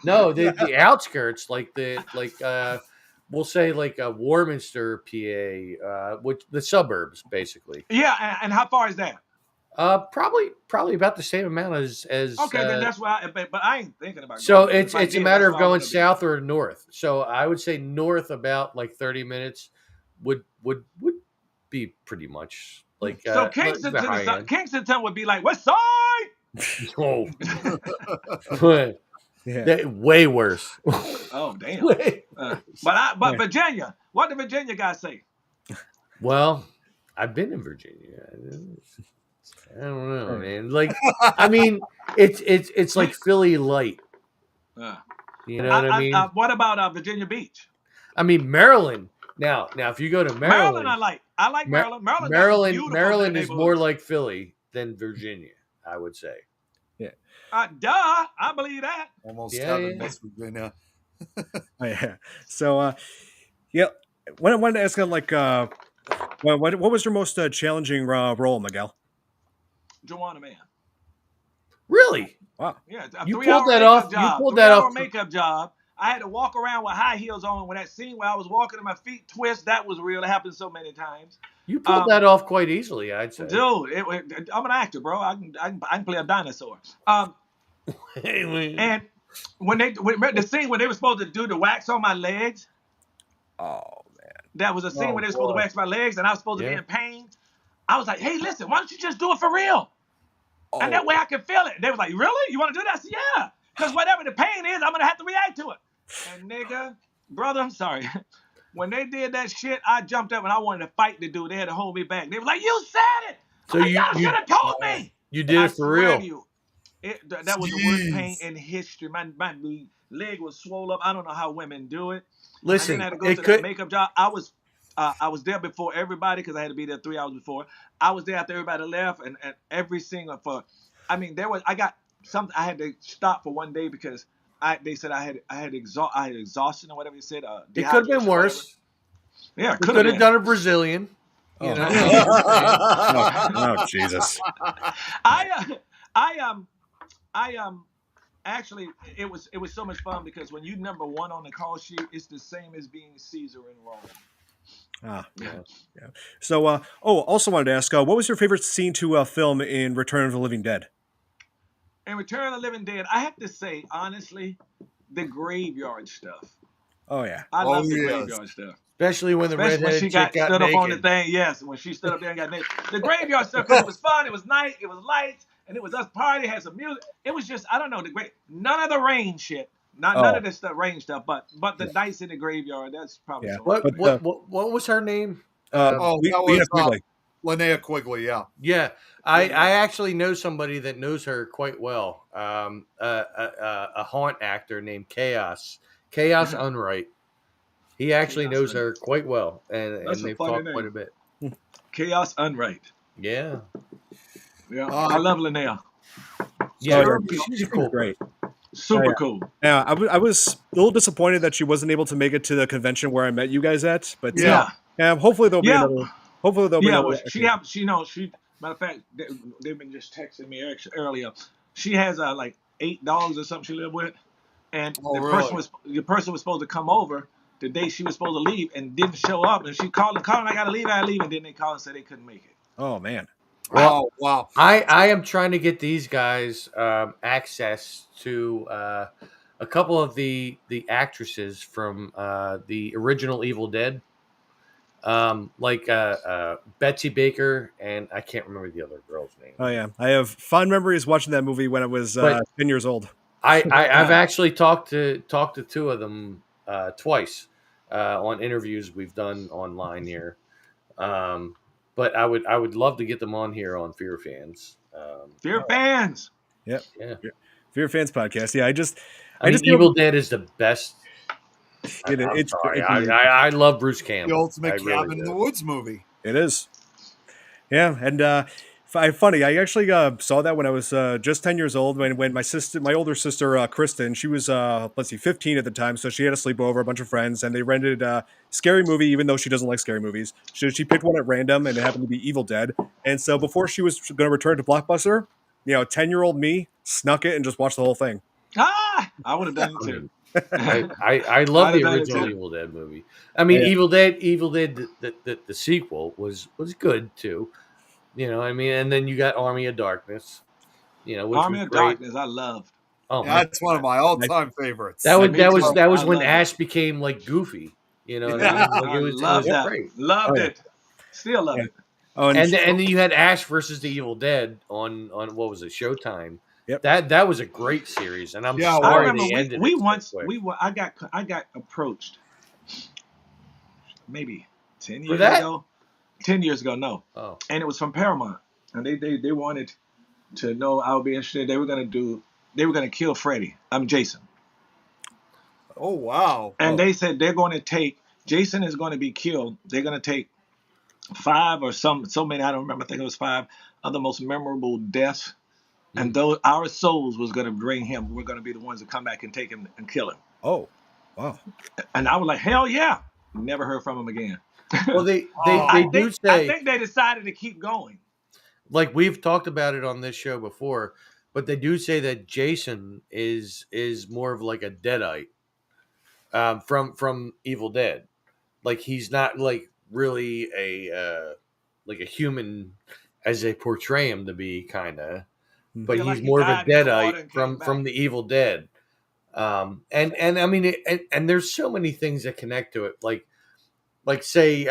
Speaker 4: No, the outskirts, we'll say like Warminster, PA, which the suburbs basically.
Speaker 1: Yeah, and how far is that?
Speaker 4: Probably about the same amount as.
Speaker 1: Okay, then that's why. But I ain't thinking about.
Speaker 4: So it's a matter of going south or north. So I would say north about like 30 minutes would be pretty much like.
Speaker 1: So Kensington would be like West Side.
Speaker 4: Oh, yeah, way worse.
Speaker 1: Oh damn! But Virginia, what did Virginia guys say?
Speaker 4: Well, I've been in Virginia. I don't know, man. Like, I mean, it's like Philly light. You know what I mean?
Speaker 1: What about Virginia Beach?
Speaker 4: I mean, Maryland. Now, if you go to Maryland,
Speaker 1: I like Maryland.
Speaker 4: Maryland is more like Philly than Virginia, I would say.
Speaker 2: Yeah.
Speaker 1: I believe that.
Speaker 3: Almost heaven, West Virginia.
Speaker 2: Yeah. So, I wanted to ask, what was your most challenging role, Miguel?
Speaker 1: Joanna Man.
Speaker 4: Really?
Speaker 2: Wow.
Speaker 1: Yeah.
Speaker 4: You pulled that off. You pulled that off.
Speaker 1: Makeup job. I had to walk around with high heels on. When that scene where I was walking and my feet twist, that was real. It happened so many times.
Speaker 4: You pulled that off quite easily, I'd say.
Speaker 1: Dude, I'm an actor, bro. I can play a dinosaur. And when the scene when they were supposed to do the wax on my legs.
Speaker 2: Oh man.
Speaker 1: That was a scene where they were supposed to wax my legs, and I was supposed to be in pain. I was like, hey, listen, why don't you just do it for real? Oh. And that way I can feel it. They was like, really? You want to do that? I said, yeah. Because whatever the pain is, I'm going to have to react to it. And brother, I'm sorry. When they did that shit, I jumped up and I wanted to fight the dude. They had to hold me back. They were like, you said it. So you should have told me.
Speaker 4: You did it for real.
Speaker 1: That was the worst pain in history. My leg was swollen up. I don't know how women do it.
Speaker 4: Listen,
Speaker 1: I had to go to the makeup job. I was there before everybody because I had to be there 3 hours before. I was there after everybody left, and every single I got something. I had to stop for one day because they said I had exhaustion or whatever you said.
Speaker 4: It could have been
Speaker 1: dehydration or whatever.
Speaker 4: worse.
Speaker 1: Yeah,
Speaker 4: We could have done a Brazilian. You
Speaker 2: Oh,
Speaker 4: know.
Speaker 2: oh, Jesus.
Speaker 1: I actually it was so much fun because when you number 1 on the call sheet, it's the same as being Caesar in Rome.
Speaker 2: Yeah. So, also wanted to ask, what was your favorite scene to film in Return of the Living Dead?
Speaker 1: In Return of the Living Dead, I have to say honestly, the graveyard stuff.
Speaker 2: Oh yeah,
Speaker 1: I love the graveyard stuff.
Speaker 4: Especially when the redheaded
Speaker 1: she
Speaker 4: chick got
Speaker 1: stood
Speaker 4: naked.
Speaker 1: up on the thing. Yes, when she stood up there and got naked. The graveyard stuff, 'cause it was fun. It was night. It was lights, and it was us party. Had some music. It was just I don't know none of the rain shit. None of the stuff rain stuff. But the nights in the graveyard. That's probably so.
Speaker 4: What was her name?
Speaker 3: That was
Speaker 2: Quigley.
Speaker 3: Linnea Quigley. Yeah.
Speaker 4: Yeah, I actually know somebody that knows her quite well. A haunt actor named Chaos Unright. He actually knows her quite well, and they've talked quite a bit.
Speaker 1: Chaos Unright.
Speaker 4: Yeah.
Speaker 1: I love Linnea.
Speaker 4: Yeah,
Speaker 2: she's cool. Great.
Speaker 1: Super cool.
Speaker 2: Yeah, I was a little disappointed that she wasn't able to make it to the convention where I met you guys at, but hopefully there'll be another. Hopefully there'll be another.
Speaker 1: She matter of fact, they've been just texting me earlier. She has like 8 dogs or something she live with, and the person was supposed to come over the day she was supposed to leave and didn't show up, and she called, I gotta leave, and then they called and said they couldn't make it.
Speaker 2: Oh man.
Speaker 3: Wow. Wow.
Speaker 4: I am trying to get these guys access to a couple of the actresses from the original Evil Dead, like Betsy Baker, and I can't remember the other girl's name.
Speaker 2: Oh yeah, I have fond memories watching that movie when I was 10 years old.
Speaker 4: I've actually talked to 2 of them twice on interviews we've done online here. But I would love to get them on here on FearFans.
Speaker 1: FearFans.
Speaker 2: Yep. Yeah. FearFans podcast. Yeah,
Speaker 4: I mean, Evil Dead is the best. I love Bruce Campbell.
Speaker 3: The ultimate cabin in the woods movie.
Speaker 2: It is. Yeah, and funny. I actually saw that when I was just 10 years old. When my older sister Kristen, she was 15 at the time, so she had a sleepover, a bunch of friends, and they rented a scary movie, even though she doesn't like scary movies. She picked one at random, and it happened to be Evil Dead. And so before she was going to return to Blockbuster, 10-year-old me snuck it and just watched the whole thing.
Speaker 1: I would have done it too.
Speaker 4: I love the original Evil Dead movie. I mean, Evil Dead, the sequel was good too. I mean, and then you got Army of Darkness. Which
Speaker 1: Army of Darkness, I loved.
Speaker 3: Oh, that's one of my all-time favorites.
Speaker 4: That was when Ash became like Goofy. What I mean? Like, it was great.
Speaker 1: Loved it. Still love it.
Speaker 4: Oh, and then you had Ash versus the Evil Dead on what was it, Showtime?
Speaker 2: Yep.
Speaker 4: That was a great series, and I'm sorry they ended.
Speaker 1: I got approached maybe 10 years ago. 10 years ago, no.
Speaker 4: Oh.
Speaker 1: And it was from Paramount, and they wanted to know I would be interested. They were gonna kill Freddy. Jason.
Speaker 3: Oh wow!
Speaker 1: And they said they're going to take Jason is going to be killed. They're going to take 5 or so many. I don't remember. I think it was 5 of the most memorable deaths. And those our souls was going to bring him. We're going to be the ones that come back and take him and kill him.
Speaker 2: Oh, wow!
Speaker 1: And I was like, hell yeah! Never heard from him again.
Speaker 4: Well, they do say.
Speaker 1: I think they decided to keep going.
Speaker 4: Like we've talked about it on this show before, but they do say that Jason is more of like a Deadite from Evil Dead. Like he's not like really a human as they portray him to be, kind of. But he's more of a Deadite from the Evil Dead. And I mean, and there's so many things that connect to it. Like say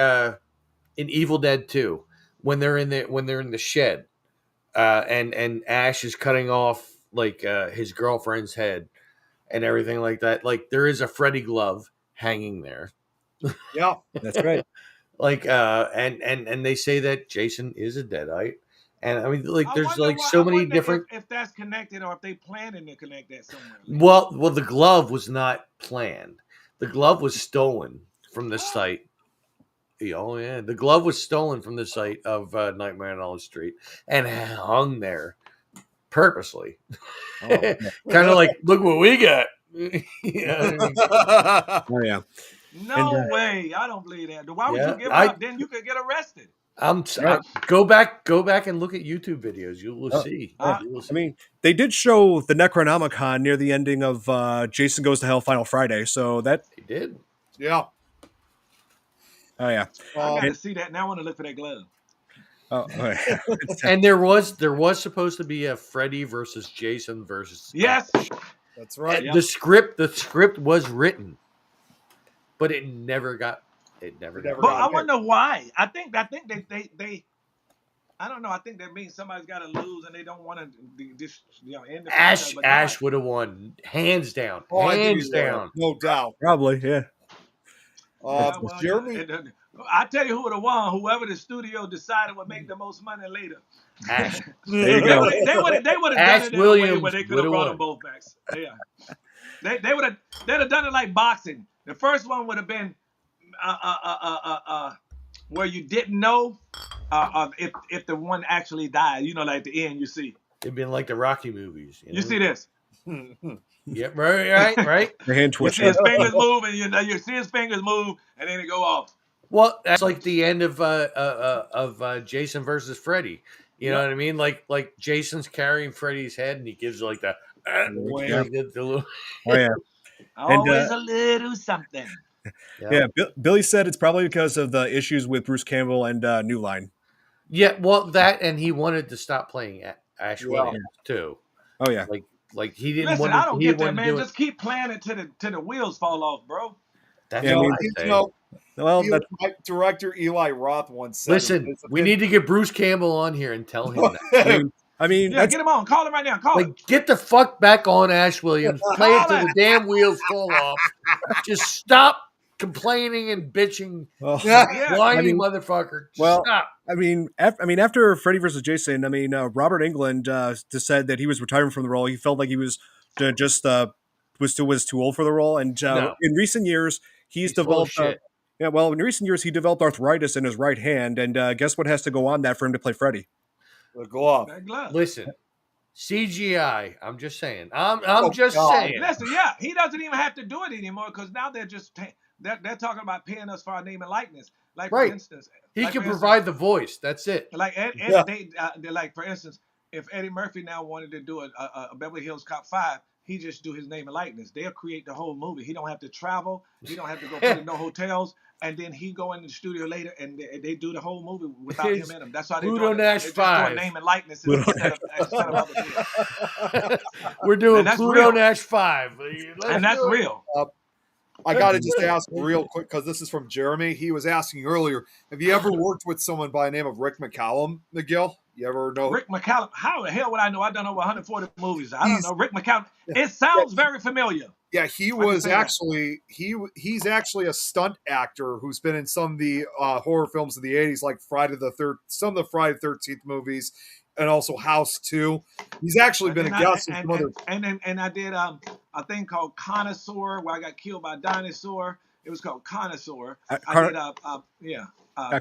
Speaker 4: in Evil Dead 2, when they're in the shed, and Ash is cutting off like his girlfriend's head and everything like that. Like there is a Freddy glove hanging there.
Speaker 3: Yeah,
Speaker 2: that's right.
Speaker 4: Like and they say that Jason is a Deadite. And I mean, like, there's like so many different.
Speaker 1: If that's connected, or if they planning to connect that somewhere.
Speaker 4: Well, the glove was not planned. The glove was stolen from the site. Oh yeah, the glove was stolen from the site of Nightmare on Elm Street and hung there purposely. Oh, kind of like, look what we got. Yeah,
Speaker 2: Oh yeah.
Speaker 1: No way. I don't believe that. Why would
Speaker 4: Yeah,
Speaker 1: you give it up? Then you could get arrested.
Speaker 2: Right.
Speaker 4: go back and look at YouTube videos. You will
Speaker 2: Oh,
Speaker 4: see.
Speaker 2: yeah.
Speaker 4: You will
Speaker 2: I
Speaker 4: see.
Speaker 2: mean, they did show the Necronomicon near the ending of Jason Goes to Hell Final Friday, so that.
Speaker 4: They did.
Speaker 3: Yeah.
Speaker 2: Oh yeah.
Speaker 1: I got
Speaker 2: And-
Speaker 1: to see that. Now I want to look for that glove.
Speaker 2: oh, yeah.
Speaker 4: And there was supposed to be a Freddy versus Jason versus
Speaker 1: Yes.
Speaker 3: That's right.
Speaker 1: Yep.
Speaker 4: The script was written, but it never got.
Speaker 3: Never
Speaker 1: But
Speaker 3: got
Speaker 1: I
Speaker 3: it.
Speaker 1: wonder why. I think they I don't know. I think that means somebody's got to lose, and they don't want to just end the franchise, but
Speaker 4: Ash would have won hands down.
Speaker 3: Oh, I think
Speaker 4: Hands
Speaker 3: he would,
Speaker 4: down.
Speaker 3: no doubt.
Speaker 2: Probably, yeah.
Speaker 1: Yeah, well,
Speaker 3: Jeremy,
Speaker 1: I tell you who would have won. Whoever the studio decided would make the most money later.
Speaker 4: Ash.
Speaker 2: There you go.
Speaker 1: They would have done
Speaker 4: Ash
Speaker 1: it in a way
Speaker 4: Williams
Speaker 1: where they could
Speaker 4: would
Speaker 1: have
Speaker 4: have
Speaker 1: brought
Speaker 4: won.
Speaker 1: them both back. Yeah. They'd have done it like boxing. The first one would have been where you didn't know if the one actually died. Like at the end, you see.
Speaker 4: It'd been like the Rocky movies.
Speaker 1: You see this.
Speaker 4: Yep, right.
Speaker 2: The hand
Speaker 1: You
Speaker 2: twitch.
Speaker 1: see his fingers move, and you see his fingers move, and then it go off.
Speaker 4: Well, that's like the end of Jason versus Freddy. You know what I mean? Like Jason's carrying Freddy's head, and he gives like the little.
Speaker 2: Oh yeah.
Speaker 1: Always a little something.
Speaker 2: Yeah. Billy said it's probably because of the issues with Bruce Campbell and New Line.
Speaker 4: Yeah, well, that and he wanted to stop playing Ash Williams too.
Speaker 2: Oh yeah.
Speaker 4: Like he didn't
Speaker 1: Listen,
Speaker 4: want.
Speaker 1: I don't
Speaker 4: he
Speaker 1: get
Speaker 4: didn't
Speaker 1: that,
Speaker 4: want to
Speaker 1: man.
Speaker 4: do
Speaker 1: Just keep playing it till the wheels fall off, bro.
Speaker 4: That's
Speaker 2: Yeah,
Speaker 4: all
Speaker 2: I
Speaker 4: I
Speaker 2: mean,
Speaker 4: say.
Speaker 2: Well,
Speaker 3: director Eli Roth once said,
Speaker 4: Listen, we need to get Bruce Campbell on here and tell him that.
Speaker 2: I mean,
Speaker 1: Yeah, get him on. Call him right now. Call him.
Speaker 4: Like, get the fuck back on Ash Williams. Play it till the damn wheels fall off. Just stop complaining and bitching,
Speaker 2: well,
Speaker 1: Yeah.
Speaker 4: whiny motherfucker. Just
Speaker 2: well,
Speaker 4: stop.
Speaker 2: after Freddy versus Jason, Robert Englund just said that he was retiring from the role. He felt like he was was too old for the role, and
Speaker 4: No.
Speaker 2: in recent years he's
Speaker 4: full of
Speaker 2: developed.
Speaker 4: shit.
Speaker 2: In recent years he developed arthritis in his right hand, and guess what has to go on that for him to play Freddy?
Speaker 3: The glove.
Speaker 1: That glove.
Speaker 4: Listen, CGI. I'm just saying. I'm just
Speaker 3: God.
Speaker 4: saying.
Speaker 1: Listen, yeah, he doesn't even have to do it anymore because now they're just they're talking about paying us for our name and likeness. Like
Speaker 4: Right.
Speaker 1: for instance,
Speaker 4: He
Speaker 1: like,
Speaker 4: can
Speaker 1: for
Speaker 4: provide the voice. That's it.
Speaker 1: Like
Speaker 3: Yeah.
Speaker 1: they're like, for instance, if Eddie Murphy now wanted to do a Beverly Hills Cop 5, he just do his name and likeness. They'll create the whole movie. He don't have to travel. He don't have to go put in no hotels. And then he go in the studio later and they do the whole movie without him in them. That's how they
Speaker 4: Pluto
Speaker 1: do it.
Speaker 4: Nash
Speaker 1: They just
Speaker 4: 5.
Speaker 1: doing name and likeness instead of other people.
Speaker 4: We're doing
Speaker 1: And that's
Speaker 4: Pluto
Speaker 1: real.
Speaker 4: Nash 5.
Speaker 1: And that's real.
Speaker 3: I got to just ask real quick because this is from Jeremy. He was asking earlier, have you ever worked with someone by the name of Rick McCallum, Miguel? You ever know?
Speaker 1: Rick McCallum. How the hell would I know? I've done over 140 movies. I don't
Speaker 3: He's-
Speaker 1: know. Rick McCallum. It sounds very familiar.
Speaker 3: Yeah, he
Speaker 1: can
Speaker 3: was
Speaker 1: say that.
Speaker 3: actually he's actually a stunt actor who's been in some of the horror films of the 80s, like some of the Friday the 13th movies, and also House 2. He's actually been a guest in some other.
Speaker 1: And I did a thing called Connoisseur where I got killed by a dinosaur. It was called Connoisseur. I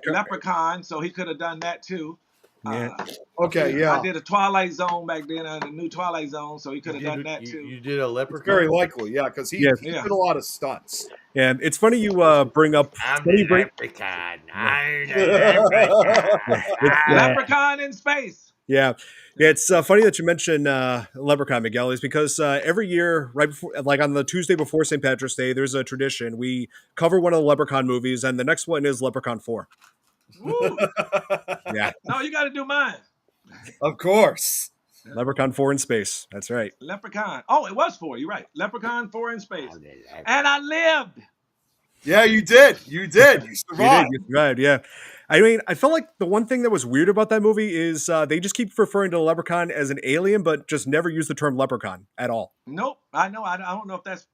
Speaker 1: did Leprechaun, so he could have done that too.
Speaker 2: Yeah.
Speaker 3: Okay, yeah.
Speaker 1: I did a Twilight Zone back then, the new Twilight Zone, so he could have done that too.
Speaker 4: You did a leprechaun.
Speaker 3: Very likely, yeah, because he did a lot of stunts.
Speaker 2: Yeah, it's funny you bring up.
Speaker 4: I'm the leprechaun. I'm the leprechaun.
Speaker 1: Leprechaun in space.
Speaker 2: Yeah, it's funny that you mentioned Leprechaun, Miguel, is because every year, right before, like on the Tuesday before St. Patrick's Day, there's a tradition. We cover one of the Leprechaun movies, and the next one is Leprechaun 4.
Speaker 1: Woo.
Speaker 2: Yeah,
Speaker 1: No, you got to do mine.
Speaker 3: Of course.
Speaker 2: Leprechaun 4 in space. That's right.
Speaker 1: Leprechaun. Oh, it was 4. You're right. Leprechaun 4 in space. And I lived.
Speaker 3: Yeah, you did. You did. You
Speaker 2: You
Speaker 3: survived.
Speaker 2: did. You survived, yeah. I mean, I felt like the one thing that was weird about that movie is they just keep referring to the Leprechaun as an alien, but just never use the term Leprechaun at all.
Speaker 1: Nope. I know. I don't know if that's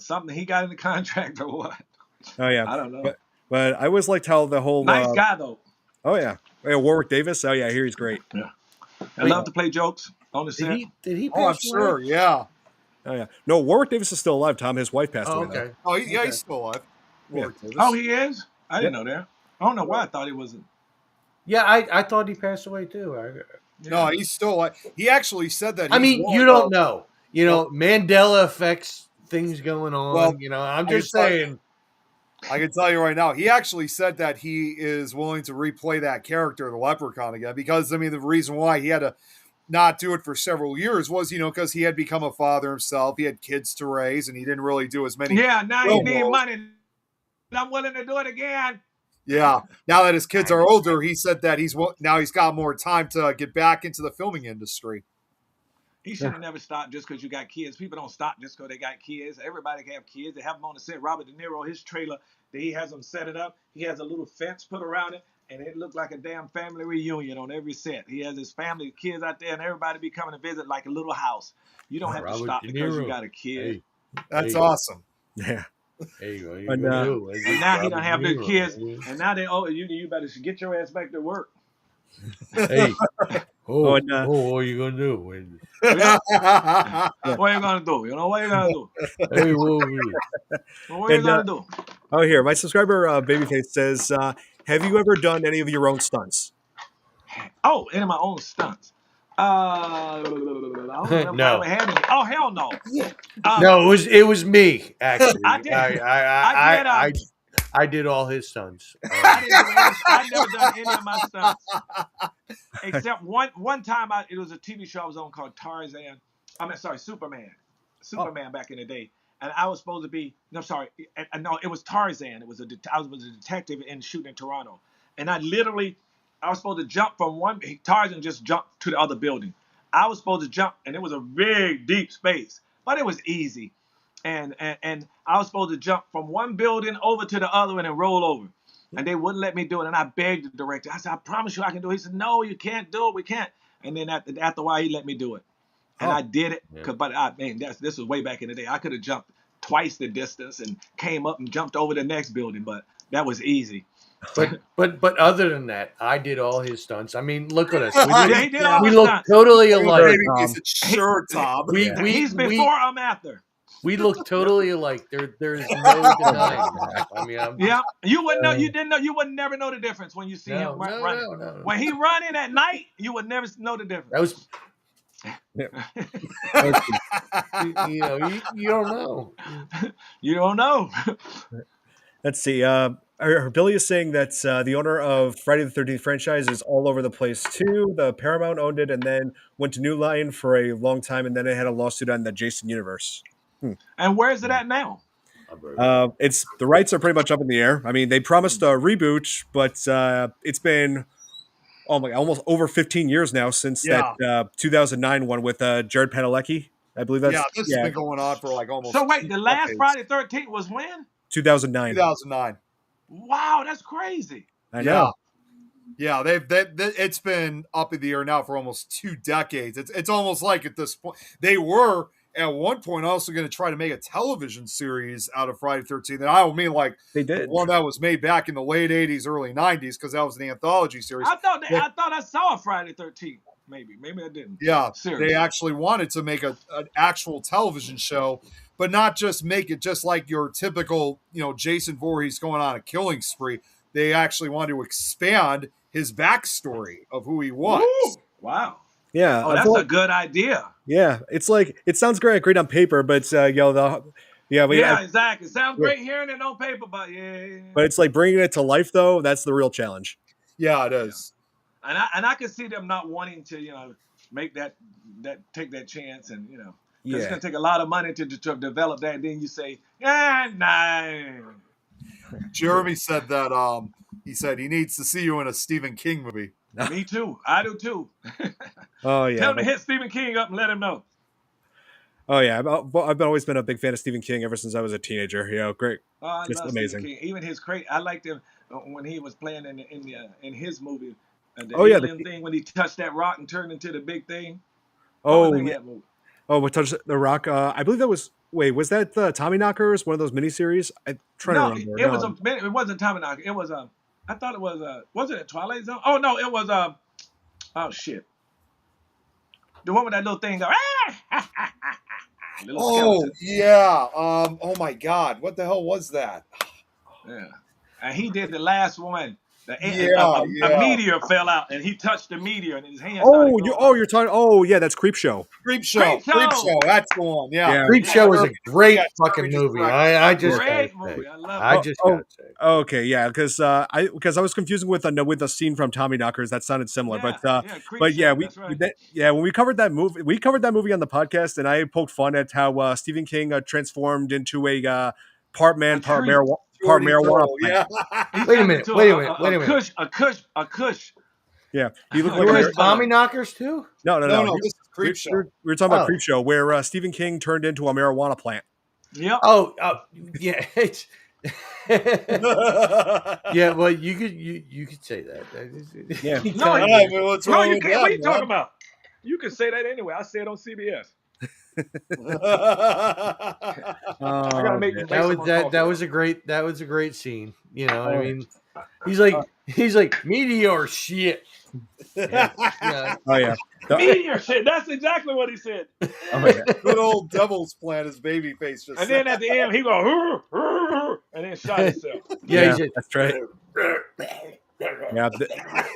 Speaker 1: something he got in the contract or what.
Speaker 2: Oh yeah,
Speaker 1: I don't know.
Speaker 2: But I always liked how the whole
Speaker 1: Nice guy though.
Speaker 2: Oh yeah, Warwick Davis. Oh yeah, here he's great.
Speaker 1: I love to play jokes on the set.
Speaker 4: Did he?
Speaker 3: Oh, I'm
Speaker 4: pass
Speaker 3: sure.
Speaker 4: away?
Speaker 3: Yeah.
Speaker 2: Oh yeah, no, Warwick Davis is still alive. Tom, his wife passed
Speaker 4: Oh,
Speaker 2: away. though.
Speaker 4: okay.
Speaker 3: Oh, yeah,
Speaker 4: Okay.
Speaker 3: he's still alive.
Speaker 2: Yeah.
Speaker 1: Oh, he is? I didn't know that. I don't know why I thought he wasn't.
Speaker 4: Yeah, I thought he passed away too.
Speaker 3: No, he's still alive. He actually said that.
Speaker 4: I
Speaker 3: he's
Speaker 4: mean,
Speaker 3: willing
Speaker 4: you
Speaker 3: to-
Speaker 4: don't know. you know, Mandela affects things going on.
Speaker 3: Well,
Speaker 4: you know, I'm
Speaker 3: I
Speaker 4: just
Speaker 3: can tell
Speaker 4: saying.
Speaker 3: I can tell you right now, he actually said that he is willing to replay that character, the Leprechaun, again, because I mean, the reason why he had to not do it for several years was, you know, because he had become a father himself, he had kids to raise, and he didn't really do as many
Speaker 1: Yeah, now he
Speaker 3: film
Speaker 1: need
Speaker 3: roles.
Speaker 1: money. I'm willing to do it again.
Speaker 3: Yeah, now that his kids are older, he said that he's got more time to get back into the filming industry.
Speaker 1: He should have never stopped just because you got kids. People don't stop just because they got kids. Everybody can have kids. They have them on the set. Robert De Niro, his trailer, that he has them set it up. He has a little fence put around it, and it looked like a damn family reunion on every set. He has his family, kids out there, and everybody be coming to visit like a little house. You don't have to
Speaker 4: Robert
Speaker 1: stop
Speaker 4: De
Speaker 1: because you
Speaker 4: Niro.
Speaker 1: got a kid.
Speaker 3: That's awesome.
Speaker 2: Yeah.
Speaker 4: Hey, what are you
Speaker 2: And,
Speaker 4: gonna do?
Speaker 1: And now he don't have
Speaker 4: Robert De
Speaker 1: the
Speaker 4: Niro,
Speaker 1: kids,
Speaker 4: man.
Speaker 1: and now they you better get your ass back to work.
Speaker 4: Hey,
Speaker 2: Oh, and,
Speaker 4: what are you gonna do?
Speaker 1: What are you gonna do? You know what you gonna do?
Speaker 4: Hey,
Speaker 1: What are you gonna do?
Speaker 2: Oh, here, my subscriber Babyface says, "Have you ever done any of your own stunts?"
Speaker 1: Oh, any of my own stunts. I don't remember if I
Speaker 4: No.
Speaker 1: ever had any. Oh hell no.
Speaker 4: No, it was me actually.
Speaker 1: I did.
Speaker 4: I did all his stunts.
Speaker 1: I never done any of my stunts except one time. It was a TV show I was on called Tarzan. Superman. Superman back in the day, and I was supposed to be. No, sorry, no, it was Tarzan. I was a detective in shooting in Toronto, and I was supposed to jump from one. Tarzan just jumped to the other building. I was supposed to jump, and it was a big, deep space, but it was easy. And I was supposed to jump from one building over to the other one and roll over. And they wouldn't let me do it. And I begged the director. I said, I promise you I can do it. He said, no, you can't do it. We can't. And then after a while, he let me do it. And I did it.
Speaker 4: Yeah.
Speaker 1: But this was way back in the day. I could have jumped twice the distance and came up and jumped over the next building. But that was easy.
Speaker 4: But other than that, I did all his stunts. I mean, look at us.
Speaker 1: He did all
Speaker 4: We
Speaker 1: his
Speaker 4: look
Speaker 1: stunts.
Speaker 4: totally alike.
Speaker 3: Sure, Tom.
Speaker 1: He's before, I'm after.
Speaker 4: We look totally alike. There's no denying that. I mean,
Speaker 1: you wouldn't know. You didn't know. You would never know the difference when you see him running.
Speaker 4: No.
Speaker 1: When he running at night, you would never know the difference.
Speaker 4: That was. You don't know.
Speaker 1: You don't know.
Speaker 2: Let's see. Billy is saying that the owner of Friday the 13th franchise is all over the place too. The Paramount owned it and then went to New Line for a long time, and then they had a lawsuit on the Jason universe.
Speaker 1: And where is it at now?
Speaker 2: It's the rights are pretty much up in the air. I mean, they promised a reboot, but it's been almost over 15 years now since that 2009 one with Jared Padalecki. I believe that's
Speaker 3: this has been going on for like almost.
Speaker 1: So wait, the last Friday 13th was when?
Speaker 2: 2009.
Speaker 3: 2009.
Speaker 1: Wow, that's crazy.
Speaker 2: I know.
Speaker 3: Yeah, it's been up in the air now for almost 2 decades. It's almost like at this point they were at one point also going to try to make a television series out of Friday the 13th. And I don't mean like
Speaker 2: they did
Speaker 3: one that was made back in the late 80s, early 90s, because that was an anthology series.
Speaker 1: I thought I saw a Friday 13th. Maybe I didn't.
Speaker 3: Yeah, they actually wanted to make an actual television show, but not just make it just like your typical, Jason Voorhees going on a killing spree. They actually wanted to expand his backstory of who he was.
Speaker 1: Ooh, wow.
Speaker 2: Yeah.
Speaker 1: Oh, that's a good idea.
Speaker 2: Yeah. It's like, it sounds great on paper, but exactly.
Speaker 1: It sounds great hearing it on paper, but
Speaker 2: But it's like bringing it to life, though. That's the real challenge.
Speaker 3: Yeah, it is.
Speaker 1: Yeah. And I can see them not wanting to, make take that chance, and it's gonna take a lot of money to develop that. And then you say, nah.
Speaker 3: Jeremy said that he said he needs to see you in a Stephen King movie.
Speaker 1: Me too. I do too.
Speaker 2: Oh yeah.
Speaker 1: Tell him to hit Stephen King up and let him know.
Speaker 2: Oh yeah, I've always been a big fan of Stephen King ever since I was a teenager. Great.
Speaker 1: Oh, I
Speaker 2: it's
Speaker 1: love
Speaker 2: amazing.
Speaker 1: Stephen King. Even his I liked him when he was playing in his movie. The alien thing when he touched that rock and turned into the big thing.
Speaker 2: Oh yeah. What touched the rock? I believe that was. Wait, was that the Tommy Knockers? One of those miniseries? I'm trying to remember.
Speaker 1: It wasn't Tommy Knocker. It was I thought it was was it a Twilight Zone? Oh no, it was oh shit. The one with that little thing go.
Speaker 3: Oh yeah. Oh my God, what the hell was that?
Speaker 1: Yeah, and he did the last one. A meteor fell out, and he touched the meteor, and his hand started going.
Speaker 2: You're talking. Oh, yeah, that's Creep Show.
Speaker 3: Creep Show. That's the one. Yeah.
Speaker 4: Creep Show is a great fucking movie. I just
Speaker 1: great
Speaker 4: gotta
Speaker 1: movie.
Speaker 4: say.
Speaker 1: I love it.
Speaker 4: I just gotta say.
Speaker 2: Okay, yeah, because I was confusing with a scene from Tommy Knockers that sounded similar,
Speaker 1: Creep
Speaker 2: yeah,
Speaker 1: Show, that's right.
Speaker 2: when we covered that movie, on the podcast, and I poked fun at how Stephen King transformed into a part man, part marijuana plant.
Speaker 3: Yeah.
Speaker 4: Wait a minute.
Speaker 1: A kush.
Speaker 2: Yeah, he looked
Speaker 4: You
Speaker 2: like
Speaker 4: were Tommy Knockers too?
Speaker 2: No.
Speaker 3: This is Creep Show.
Speaker 2: We were talking about Creep Show, where Stephen King turned into a marijuana plant.
Speaker 1: Yep.
Speaker 4: Oh, yeah. It's yeah. Well, you could say that.
Speaker 2: Yeah.
Speaker 3: What's wrong with that?
Speaker 1: What are you talking about? You can say that anyway. I say it on CBS. I gotta make
Speaker 4: that was a great scene. You know, I mean, he's like meteor shit. Yeah.
Speaker 2: Oh yeah.
Speaker 1: Meteor shit. That's exactly what he said.
Speaker 2: Oh yeah.
Speaker 3: Good old devil's plan. His baby face just.
Speaker 1: And then at the end, he go, and then shot himself.
Speaker 4: Yeah,
Speaker 2: that's right. Yeah.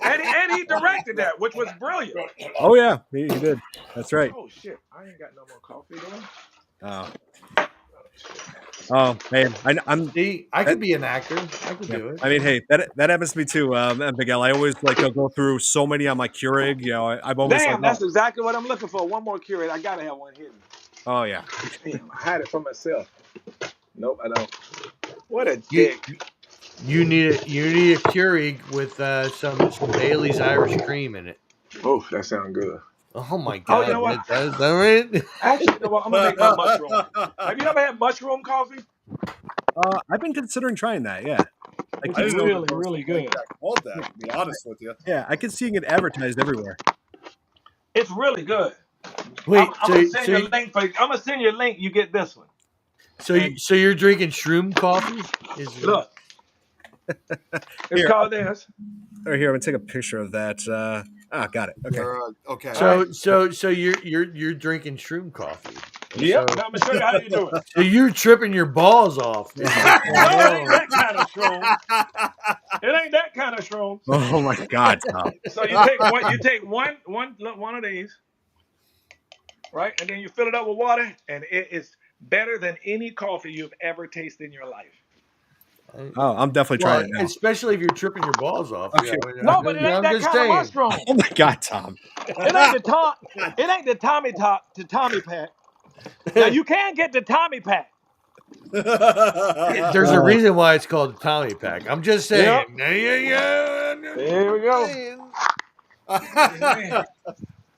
Speaker 1: And he directed that, which was brilliant.
Speaker 2: Oh yeah, he did. That's right.
Speaker 1: Oh shit! I ain't got no more coffee though.
Speaker 2: Oh. Oh man,
Speaker 4: I could be an actor. I could do it.
Speaker 2: I mean, hey, that happens to me too, Miguel. I always go through so many on my Keurig. You know, I'm almost
Speaker 1: that's exactly what I'm looking for. One more Keurig. I gotta have one hidden.
Speaker 2: Oh yeah.
Speaker 1: Damn, I had it for myself. Nope, I don't. What a dick.
Speaker 4: You need a Keurig with some Bailey's Irish cream in it.
Speaker 1: Oh, that sounds good.
Speaker 4: Oh my god!
Speaker 1: Oh, you know what?
Speaker 4: Is that right?
Speaker 1: Actually, you know what? I'm gonna make my mushroom. Have you ever had mushroom coffee?
Speaker 2: I've been considering trying that. Yeah,
Speaker 1: It's really, really good.
Speaker 3: I called that. To be honest with you.
Speaker 2: Yeah, I can see it advertised everywhere.
Speaker 1: It's really good.
Speaker 4: Wait,
Speaker 1: I'm gonna send you a link. You get this one.
Speaker 4: So you're drinking shroom coffee?
Speaker 1: Look, it's called this.
Speaker 2: Right here, I'm gonna take a picture of that. Got it. Okay.
Speaker 3: Okay.
Speaker 4: So you're drinking shroom coffee.
Speaker 1: Yep. Now I'm gonna show you how you do it.
Speaker 4: So you're tripping your balls off.
Speaker 1: No, it ain't that kind of shroom. It ain't that kind of shroom.
Speaker 2: Oh my God, Tom.
Speaker 1: So you take one of these, right, and then you fill it up with water, and it is better than any coffee you've ever tasted in your life.
Speaker 2: Oh, I'm definitely trying it now.
Speaker 4: Especially if you're tripping your balls off.
Speaker 2: Okay.
Speaker 4: Yeah,
Speaker 1: No, but it ain't that kind of mushroom.
Speaker 2: Oh my God, Tom.
Speaker 1: It ain't the Tommy pack. Now you can get the Tommy pack.
Speaker 4: There's a reason why it's called the Tommy pack. I'm just saying.
Speaker 1: Yep. There we go.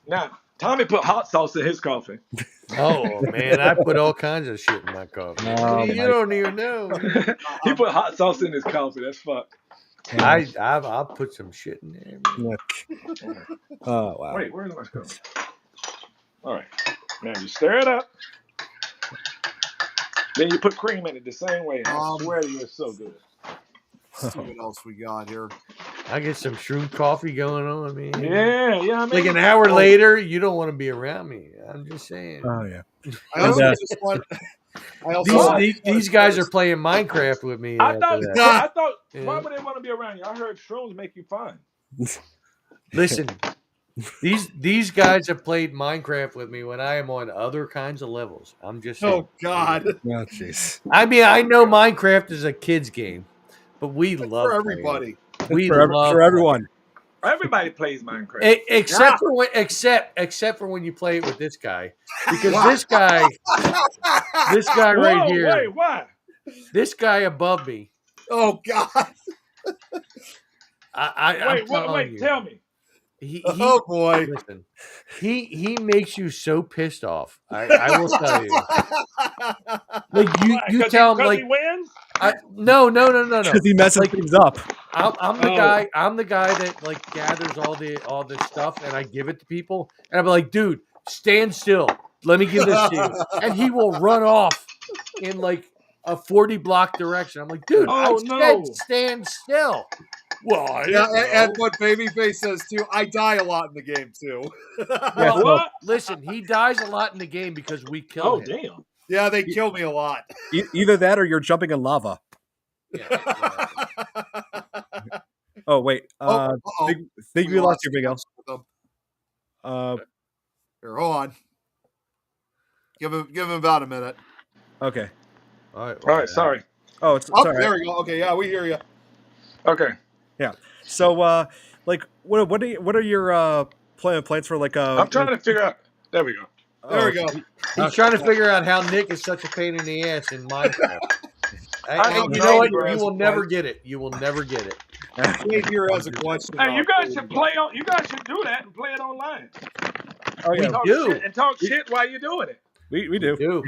Speaker 1: Now, Tommy put hot sauce in his coffee.
Speaker 4: Oh man, I put all kinds of shit in my coffee. You don't even know.
Speaker 1: He put hot sauce in his coffee. That's fucked.
Speaker 4: I'll put some shit in there.
Speaker 2: Look. Oh wow.
Speaker 1: Wait, where's my coffee? All right. Now you stir it up. Then you put cream in it the same way. I swear to you, it's so good.
Speaker 3: Let's see what else we got here.
Speaker 4: I get some shroom coffee going on, man.
Speaker 1: Yeah. I mean,
Speaker 4: like an hour later, you don't want to be around me. I'm just saying.
Speaker 2: Oh yeah.
Speaker 4: These guys are playing Minecraft with me.
Speaker 1: I thought why would they want to be around you? I heard shrooms make you fun.
Speaker 4: Listen, these guys have played Minecraft with me when I am on other kinds of levels. I'm just saying.
Speaker 3: Oh God.
Speaker 2: Oh jeez.
Speaker 4: I mean, I know Minecraft is a kid's game, but we love
Speaker 3: for everybody.
Speaker 2: For everyone.
Speaker 1: Everybody plays Minecraft,
Speaker 4: except for when you play it with this guy, because this guy right here.
Speaker 1: Wait, why?
Speaker 4: This guy above me.
Speaker 3: Oh God.
Speaker 1: Wait, tell me.
Speaker 3: Oh boy.
Speaker 4: Listen, he makes you so pissed off. I will tell you. Like you tell him like
Speaker 1: he wins.
Speaker 4: No.
Speaker 2: Because he messes things up.
Speaker 4: I'm the guy. I'm the guy that like gathers all the stuff and I give it to people. And I'm like, dude, stand still. Let me give this to you. And he will run off in like a 40 block direction. I'm like, dude, said stand still.
Speaker 3: Well, yeah, and what Babyface says too, I die a lot in the game too.
Speaker 4: Well, listen, he dies a lot in the game because we kill him.
Speaker 1: Oh, damn.
Speaker 3: Yeah, they kill me a lot.
Speaker 2: Either that or you're jumping in lava.
Speaker 4: Yeah.
Speaker 2: Oh wait. Think we lost you, Miguel.
Speaker 3: Here, hold on. Give him about a minute.
Speaker 2: Okay.
Speaker 4: All
Speaker 1: right, sorry.
Speaker 2: Oh, it's
Speaker 3: Oh,
Speaker 2: sorry.
Speaker 3: there we go. Okay, yeah, we hear you.
Speaker 1: Okay.
Speaker 2: Yeah. So, like, what are your plans for like?
Speaker 1: I'm trying to figure out. There we go.
Speaker 3: There we go.
Speaker 4: He's trying to figure out how Nick is such a pain in the ass in Minecraft.
Speaker 1: I don't
Speaker 4: You know what?
Speaker 3: know.
Speaker 4: You will never get it. You will never get it.
Speaker 3: Dave here has a question.
Speaker 1: Hey, you guys should play on. You guys should do that and play it online.
Speaker 2: Oh yeah,
Speaker 1: Talk
Speaker 4: do.
Speaker 1: shit and talk shit while you're doing it.
Speaker 2: we do.
Speaker 4: Do.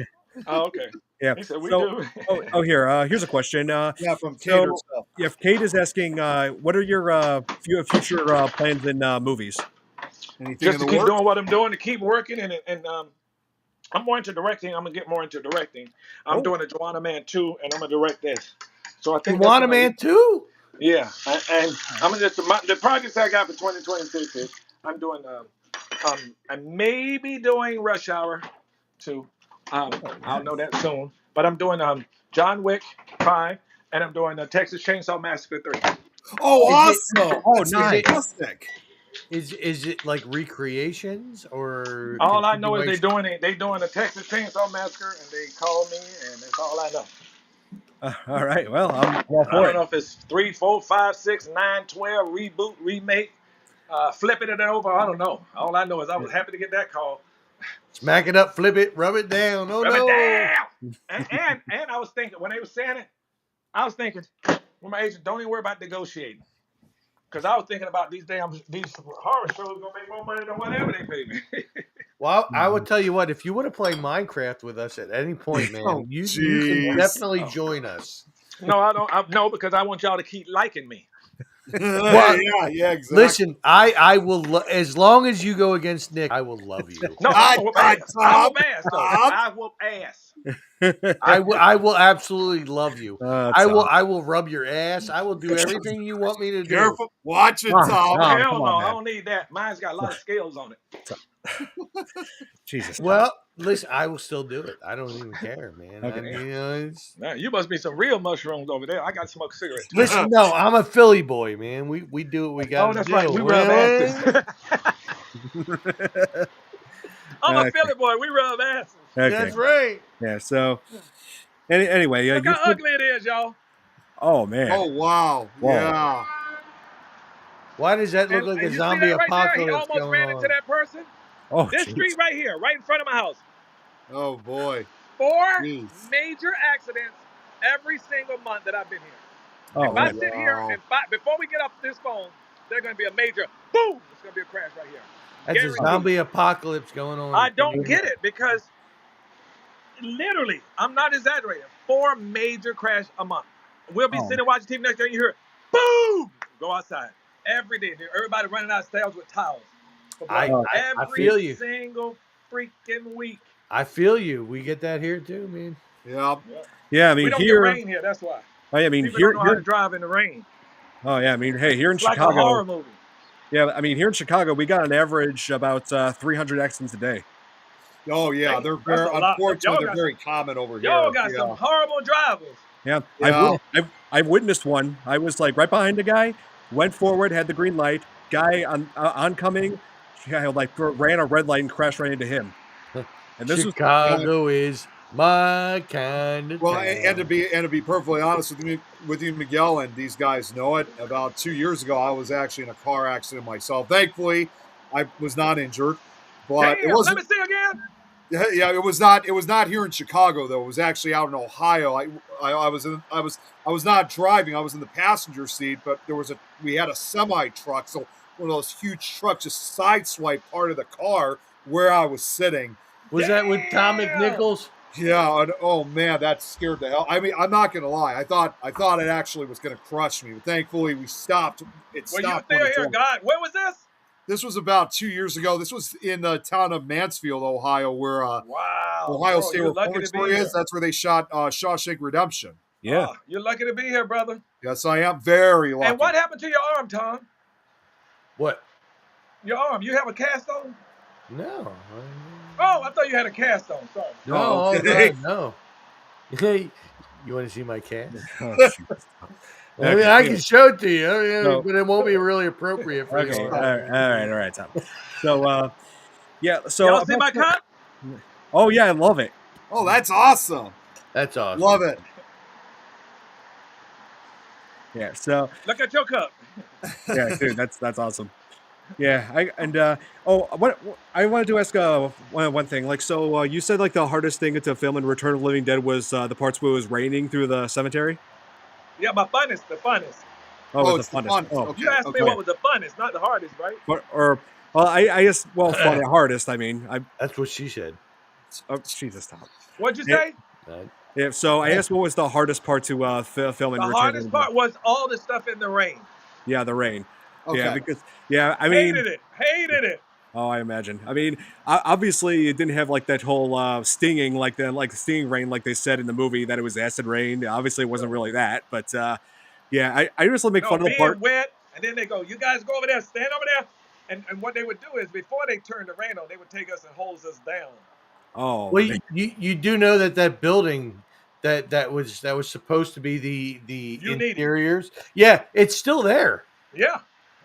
Speaker 1: Oh, okay.
Speaker 2: Yeah.
Speaker 1: He said we
Speaker 2: So-
Speaker 1: do.
Speaker 2: Here's a question.
Speaker 3: Yeah, from Kate
Speaker 2: So,
Speaker 3: herself.
Speaker 2: yeah, Kate is asking, what are your future plans in movies?
Speaker 3: Anything
Speaker 1: Just
Speaker 3: in
Speaker 1: to
Speaker 3: the
Speaker 1: keep
Speaker 3: works?
Speaker 1: doing what I'm doing, to keep working, and I'm more into directing. I'm gonna get more into directing. I'm doing a Joanna Man 2, and I'm gonna direct this. So I think
Speaker 4: You want a man too?
Speaker 1: Yeah, and I'm just the projects I got for 2026 is I'm doing I may be doing Rush Hour 2. I'll know that soon. But I'm doing John Wick 5, and I'm doing Texas Chainsaw Massacre 3.
Speaker 3: Oh, awesome!
Speaker 2: Oh,
Speaker 3: That's
Speaker 2: nice.
Speaker 3: fantastic.
Speaker 4: Is it like recreations or?
Speaker 1: All I know is they doing a Texas Chainsaw Massacre, and they call me, and that's all I know.
Speaker 2: All right. Well, I'm all
Speaker 1: I
Speaker 2: for
Speaker 1: don't
Speaker 2: it.
Speaker 1: know if it's 3, 4, 5, 6, 9, 12, reboot, remake, flipping it over. I don't know. All I know is I was happy to get that call.
Speaker 4: Smack it up, flip it, rub it down. Oh
Speaker 1: Rub
Speaker 4: no!
Speaker 1: it down. And I was thinking when they were saying it, I was thinking, well, my agent, don't even worry about negotiating, because I was thinking about these horror shows gonna make more money than whatever they pay me.
Speaker 4: Well, I would tell you what. If you want to play Minecraft with us at any point, man,
Speaker 3: Oh,
Speaker 4: you
Speaker 3: jeez.
Speaker 4: can definitely join us.
Speaker 1: No, I don't. No, because I want y'all to keep liking me.
Speaker 3: yeah, exactly.
Speaker 4: Listen, I will as long as you go against Nick, I will love you.
Speaker 1: No, I will whoop ass. I whoop ass, though.
Speaker 3: Tom.
Speaker 1: I whoop ass.
Speaker 4: I will absolutely love you.
Speaker 2: That's
Speaker 4: I will rub your ass. I will do everything you want me to do.
Speaker 3: Careful. Watch it, Tom.
Speaker 2: Tom.
Speaker 1: Hell
Speaker 2: come
Speaker 1: no,
Speaker 2: on,
Speaker 1: I
Speaker 2: man.
Speaker 1: don't need that. Mine's got a lot of scales on it.
Speaker 2: Jesus.
Speaker 4: Well, listen, I will still do it. I don't even care, man.
Speaker 2: Okay.
Speaker 4: I mean, you know,
Speaker 1: Man, you must be some real mushrooms over there. I got to smoke cigarettes.
Speaker 4: listen, no, I'm a Philly boy, man. We do what we got
Speaker 1: Oh,
Speaker 4: to
Speaker 1: that's
Speaker 4: do.
Speaker 1: right. We rub asses. I'm a Philly boy. We rub asses.
Speaker 2: Okay.
Speaker 4: That's right.
Speaker 2: Yeah. So, anyway,
Speaker 1: Look how ugly it is, y'all.
Speaker 2: Oh man.
Speaker 3: Oh, wow.
Speaker 2: Whoa.
Speaker 3: Yeah.
Speaker 4: Why does that look
Speaker 1: And-
Speaker 4: like
Speaker 1: and
Speaker 4: a
Speaker 1: you see
Speaker 4: zombie
Speaker 1: that right there? He
Speaker 4: apocalypse
Speaker 1: almost
Speaker 4: going
Speaker 1: ran
Speaker 4: on?
Speaker 1: into that person.
Speaker 2: Oh,
Speaker 1: This
Speaker 2: jeez.
Speaker 1: street right here, right in front of my house.
Speaker 3: Oh, boy.
Speaker 1: 4
Speaker 3: Jeez.
Speaker 1: major accidents every single month that I've been here.
Speaker 2: Oh
Speaker 1: If I
Speaker 2: man.
Speaker 1: sit here and before we get off this phone, there's going to be a major boom. It's going to be a crash right here.
Speaker 4: That's a
Speaker 1: Guaranteed.
Speaker 4: zombie apocalypse going on.
Speaker 1: I don't get it because literally, I'm not exaggerating. 4 major crash a month. We'll be sitting watching TV next day and you hear, boom, go outside. Every day. Everybody running out of sales with towels.
Speaker 4: I
Speaker 1: Every
Speaker 4: feel you.
Speaker 1: single freaking week.
Speaker 4: I feel you. We get that here too, man.
Speaker 3: Yeah.
Speaker 2: Yeah, I
Speaker 1: We
Speaker 2: mean
Speaker 1: don't
Speaker 2: here.
Speaker 1: get rain here. That's why.
Speaker 2: I mean
Speaker 1: People
Speaker 2: here.
Speaker 1: don't know how to drive in the rain.
Speaker 2: Oh yeah, I mean, hey, here in
Speaker 1: It's like a horror
Speaker 2: Chicago.
Speaker 1: movie.
Speaker 2: Yeah, I mean here in Chicago, we got an average about 300 accidents a day.
Speaker 3: Oh, yeah.
Speaker 1: Dang,
Speaker 3: They're
Speaker 1: that's
Speaker 3: very,
Speaker 1: a lot.
Speaker 3: unfortunately,
Speaker 1: Y'all
Speaker 3: they're
Speaker 1: got
Speaker 3: very common over here.
Speaker 1: Y'all got
Speaker 3: Yeah.
Speaker 1: some horrible drivers.
Speaker 2: Yeah,
Speaker 3: Yeah.
Speaker 2: I've witnessed one. I was like right behind a guy, went forward, had the green light. Guy oncoming, like ran a red light and crashed right into him. And this
Speaker 4: Chicago is my kind of
Speaker 3: Well,
Speaker 4: town.
Speaker 3: and to be perfectly honest with you, Miguel, and these guys know it. About 2 years ago, I was actually in a car accident myself. Thankfully, I was not injured, but
Speaker 1: Damn,
Speaker 3: it wasn't.
Speaker 1: let me see again.
Speaker 3: Yeah, it was not. It was not here in Chicago though. It was actually out in Ohio. I was not driving. I was in the passenger seat, but we had a semi truck, so one of those huge trucks just sideswiped part of the car where I was sitting.
Speaker 4: Was that with Tom McNichols?
Speaker 3: Yeah. And, oh man, that scared the hell. I mean, I'm not gonna lie. I thought it actually was gonna crush me. But thankfully, we stopped. It
Speaker 1: Well, you
Speaker 3: stopped.
Speaker 1: still
Speaker 3: when it
Speaker 1: here,
Speaker 3: drove.
Speaker 1: God. Where was this?
Speaker 3: This was about 2 years ago. This was in the town of Mansfield, Ohio, where
Speaker 1: Wow.
Speaker 3: Ohio
Speaker 1: Bro,
Speaker 3: State
Speaker 1: you're lucky to
Speaker 3: Reformatory
Speaker 1: be here.
Speaker 3: is. That's where they shot Shawshank Redemption.
Speaker 2: yeah.
Speaker 1: Oh, you're lucky to be here, brother.
Speaker 3: Yes, I am very lucky.
Speaker 1: And what happened to your arm, Tom?
Speaker 4: What?
Speaker 1: Your arm. You have a cast on?
Speaker 4: No.
Speaker 1: Oh, I thought you had a cast on. Sorry.
Speaker 4: No,
Speaker 3: Oh,
Speaker 4: oh,
Speaker 3: okay.
Speaker 4: God, no. Hey, you want to see my cat?
Speaker 2: Oh, shoot.
Speaker 4: I mean,
Speaker 2: Okay,
Speaker 4: I
Speaker 2: anyway.
Speaker 4: can show it to you, I mean,
Speaker 2: So-
Speaker 4: but it won't be really appropriate for
Speaker 2: Okay,
Speaker 4: you.
Speaker 2: all right, Tom. So, yeah. So
Speaker 1: Y'all see my cup?
Speaker 2: Oh yeah, I love it.
Speaker 3: Oh, that's awesome.
Speaker 4: That's awesome.
Speaker 3: Love it.
Speaker 2: Yeah. So
Speaker 1: Look at your cup.
Speaker 2: yeah, dude, that's awesome. Yeah, what I wanted to ask one thing. Like, so you said like the hardest thing to film in Return of the Living Dead was the parts where it was raining through the cemetery.
Speaker 1: Yeah, my funnest, the funnest.
Speaker 2: Oh, it
Speaker 3: Oh,
Speaker 2: was
Speaker 3: it's
Speaker 2: the
Speaker 3: the
Speaker 2: funnest.
Speaker 3: fun.
Speaker 2: Oh,
Speaker 3: Okay.
Speaker 1: You asked me
Speaker 3: okay.
Speaker 1: what was the funnest, not the hardest, right?
Speaker 2: or well, I guess fun and hardest. I mean,
Speaker 4: That's what she said.
Speaker 2: Jesus, Tom.
Speaker 1: What'd you
Speaker 2: Yeah,
Speaker 1: say?
Speaker 2: yeah. So I asked what was the hardest part to film in
Speaker 1: The
Speaker 2: Return of the
Speaker 1: hardest
Speaker 2: Living Dead?
Speaker 1: part was all the stuff in the rain.
Speaker 2: Yeah, the rain. Yeah,
Speaker 3: Okay.
Speaker 2: because I mean,
Speaker 1: Hated it.
Speaker 2: oh, I imagine. I mean, obviously, it didn't have like that whole stinging, like the stinging rain, like they said in the movie that it was acid rain. Obviously, it wasn't really that, but yeah, I just make
Speaker 1: No,
Speaker 2: fun of the
Speaker 1: being
Speaker 2: part.
Speaker 1: wet, and then they go, you guys go over there, stand over there. And what they would do is before they turned the rain on, they would take us and hose us down.
Speaker 2: Oh,
Speaker 4: Well, you do know that building that was supposed to be the
Speaker 1: You need it.
Speaker 4: interiors. Yeah, it's still there,
Speaker 1: Yeah.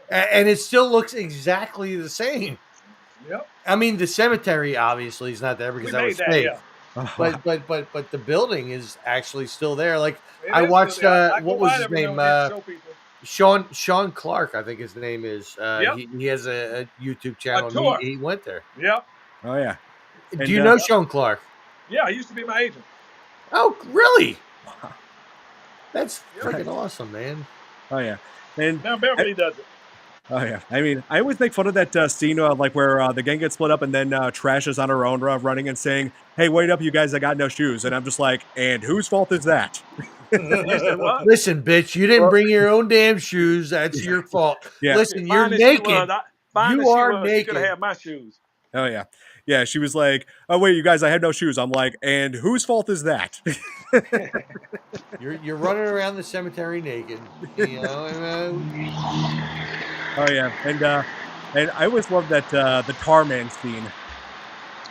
Speaker 4: and it still looks exactly the same.
Speaker 1: Yep.
Speaker 4: I mean, the cemetery obviously is not there because
Speaker 1: We
Speaker 4: that
Speaker 1: made
Speaker 4: was
Speaker 1: that,
Speaker 4: fake.
Speaker 1: yeah.
Speaker 4: But the building is actually still there. Like
Speaker 1: It
Speaker 4: I
Speaker 1: is
Speaker 4: watched
Speaker 1: still there. I go
Speaker 4: what was
Speaker 1: by
Speaker 4: his
Speaker 1: every now
Speaker 4: name?
Speaker 1: and then to show people.
Speaker 4: Sean Clark, I think his name is.
Speaker 1: Yep.
Speaker 4: He has a YouTube channel.
Speaker 1: tour.
Speaker 4: And he went there.
Speaker 1: Yep.
Speaker 2: oh yeah.
Speaker 4: Do
Speaker 2: And,
Speaker 4: you know Sean Clark?
Speaker 1: Yeah, he used to be my agent.
Speaker 4: Oh, really? That's
Speaker 1: Yeah.
Speaker 4: freaking awesome, man.
Speaker 2: Oh yeah. And
Speaker 1: Now Beverly does it.
Speaker 2: oh yeah. I mean, I always make fun of that scene like where the gang gets split up and then Trash is on her own running and saying, "Hey, wait up, you guys! I got no shoes." And I'm just like, "And whose fault is that?"
Speaker 1: You said what?
Speaker 4: Listen, bitch, you didn't bring your own damn shoes. That's your fault.
Speaker 2: Yeah.
Speaker 4: Listen, you're
Speaker 1: Fine as she was,
Speaker 4: naked.
Speaker 1: fine
Speaker 4: You
Speaker 1: as she
Speaker 4: are
Speaker 1: was, she could
Speaker 4: naked.
Speaker 1: have had my shoes.
Speaker 2: Oh yeah. Yeah, she was like, "Oh wait, you guys, I had no shoes." I'm like, "And whose fault is that?"
Speaker 4: You're running around the cemetery naked. You know.
Speaker 2: Oh yeah, and I always loved that the tar man scene.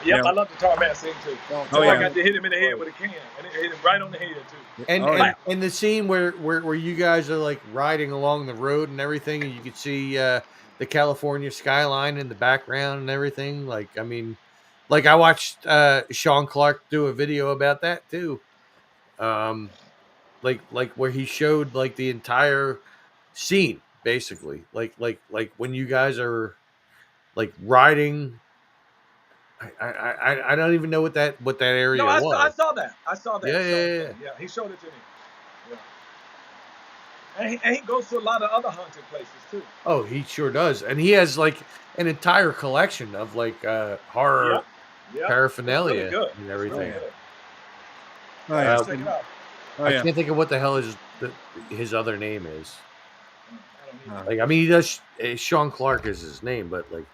Speaker 1: Yep,
Speaker 2: Yeah.
Speaker 1: I love the tar man scene too.
Speaker 2: Oh,
Speaker 1: So I
Speaker 2: yeah.
Speaker 1: got to hit him in the head with a can, and it hit him right on the head too.
Speaker 4: And,
Speaker 2: Oh, yeah.
Speaker 4: and the scene where you guys are like riding along the road and everything, and you could see the California skyline in the background and everything. Like, I mean, like I watched Sean Clark do a video about that too. Like where he showed like the entire scene, basically. Like when you guys are like riding. I don't even know what that area
Speaker 1: No, I
Speaker 4: was.
Speaker 1: saw that. I saw that.
Speaker 4: Yeah.
Speaker 1: He showed it to me. Yeah. And he goes to a lot of other haunted places too.
Speaker 4: Oh, he sure does, and he has like an entire collection of like horror
Speaker 1: Yep.
Speaker 4: paraphernalia
Speaker 1: It's really good.
Speaker 4: and everything.
Speaker 1: It's really good.
Speaker 2: Oh yeah.
Speaker 1: Check it out.
Speaker 2: Oh
Speaker 4: I
Speaker 2: yeah.
Speaker 4: can't think of what the hell his other name is.
Speaker 1: I don't
Speaker 4: Like, I mean, he does. Sean Clark is his name, but like,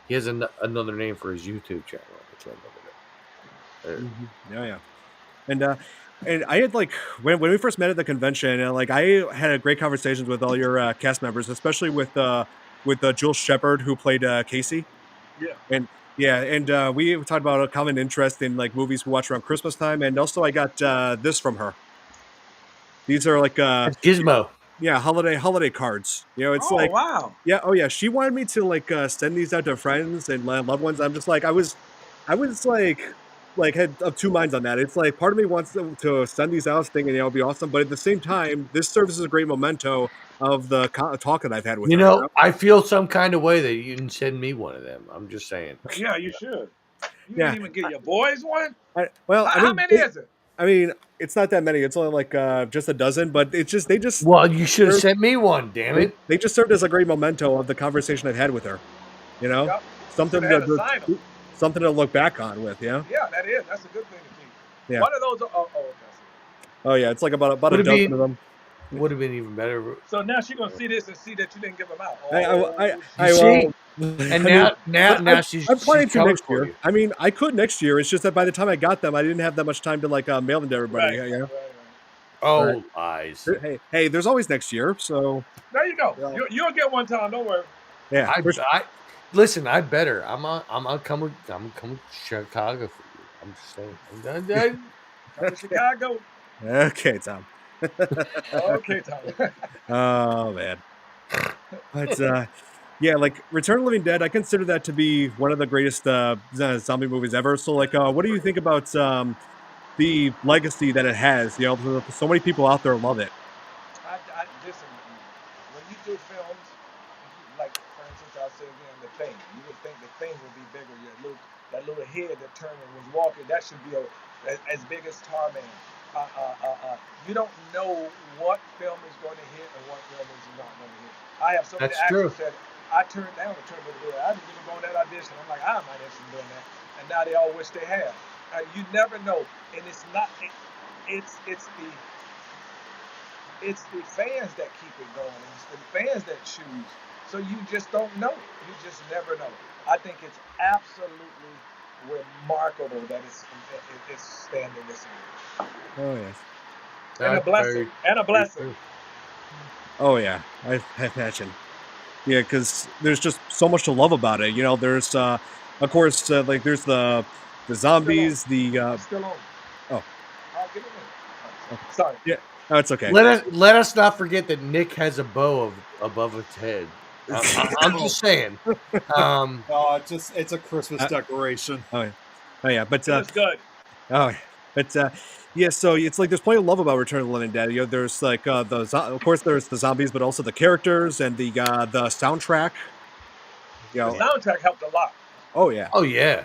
Speaker 4: he has another name for his YouTube channel. I can't remember that.
Speaker 2: Oh yeah. And I had like when we first met at the convention, like I had a great conversations with all your cast members, especially with Jules Shepard who played Casey.
Speaker 1: Yeah.
Speaker 2: And yeah, and we talked about a common interest in like movies we watch around Christmas time, and also I got this from her. These are like
Speaker 4: It's Gizmo.
Speaker 2: yeah, holiday cards. You know, it's like
Speaker 1: wow.
Speaker 2: yeah, oh yeah. She wanted me to like send these out to friends and loved ones. I'm just like I was like had of two minds on that. It's like part of me wants to send these out, thinking it'll be awesome, but at the same time, this serves as a great memento of the talk that I've had with
Speaker 4: You
Speaker 2: her.
Speaker 4: know, I feel some kind of way that you didn't send me one of them. I'm just saying.
Speaker 1: Yeah, you should. You
Speaker 2: Yeah.
Speaker 1: didn't even get your boys one?
Speaker 2: How
Speaker 1: many is it?
Speaker 2: I mean, it's not that many. It's only like just a dozen, but it's just they just
Speaker 4: Well, you should have sent me one. Damn it!
Speaker 2: they just served as a great memento of the conversation I've had with her. You know,
Speaker 1: Yep.
Speaker 2: something
Speaker 1: Should've had to sign 'em.
Speaker 2: something to look back on with. Yeah.
Speaker 1: Yeah, that is. That's a good thing to keep.
Speaker 2: Yeah.
Speaker 1: One of those. Okay.
Speaker 2: Oh yeah, it's like about a
Speaker 4: Would it
Speaker 2: dozen
Speaker 4: be-
Speaker 2: of them.
Speaker 4: Would have been even better.
Speaker 1: So now she's gonna see this and see that you didn't give them out.
Speaker 2: I
Speaker 4: see?
Speaker 2: will.
Speaker 4: And
Speaker 2: I
Speaker 4: now
Speaker 2: mean,
Speaker 4: she's.
Speaker 2: I'm planning
Speaker 4: she's
Speaker 2: to
Speaker 4: coming
Speaker 2: next
Speaker 4: for
Speaker 2: year.
Speaker 4: you.
Speaker 2: I mean, I could next year. It's just that by the time I got them, I didn't have that much time to like mail them to everybody.
Speaker 1: Right.
Speaker 2: You know?
Speaker 4: Oh, lies!
Speaker 2: Hey, there's always next year. So
Speaker 1: There you go.
Speaker 2: Yeah.
Speaker 1: You'll get one time. Don't worry.
Speaker 2: yeah,
Speaker 4: Listen. I better. I'm coming to Chicago for you. I'm just saying.
Speaker 1: Come to Chicago.
Speaker 2: okay, Tom.
Speaker 1: Okay, Tom.
Speaker 2: Oh man. But yeah, like Return of the Living Dead, I consider that to be one of the greatest zombie movies ever. So like, what do you think about the legacy that it has? You know, so many people out there love it.
Speaker 1: I listen. When you do films, like for instance, I'll say again, The Thing. You would think The Thing would be bigger. That little head that turned and was walking, that should be as big as Tarman. You don't know what film is going to hit and what film is not going to hit. I have so many
Speaker 4: That's
Speaker 1: actors
Speaker 4: true.
Speaker 1: that I turned down to turn over there. I didn't even go on that audition. I'm like, I'm not interested in doing that. And now they all wish they had. You never know, and it's not. It's the fans that keep it going. It's the fans that choose. So you just don't know. You just never know. I think it's absolutely remarkable that it's standing this way.
Speaker 2: Oh yes.
Speaker 1: And a
Speaker 4: That's
Speaker 1: blessing.
Speaker 4: very-
Speaker 1: And a
Speaker 4: very
Speaker 1: blessing.
Speaker 4: true.
Speaker 2: Oh yeah, I imagine. Yeah, because there's just so much to love about it. You know, there's of course like there's the zombies, the
Speaker 1: I'm still on.
Speaker 2: oh
Speaker 1: I'll give it a
Speaker 2: okay.
Speaker 1: minute. Sorry.
Speaker 2: Yeah, no, it's okay.
Speaker 4: Let us not forget that Nick has a bow above its head. I'm just saying.
Speaker 3: No, it's a Christmas
Speaker 2: Uh,
Speaker 3: decoration.
Speaker 2: oh yeah, but
Speaker 1: It looks good.
Speaker 2: oh, but yeah. So it's like there's plenty of love about Return of the Living Dead. You know, there's like of course there's the zombies, but also the characters and the soundtrack. You
Speaker 1: The
Speaker 2: know,
Speaker 1: soundtrack helped a lot.
Speaker 2: oh yeah,
Speaker 4: Oh yeah.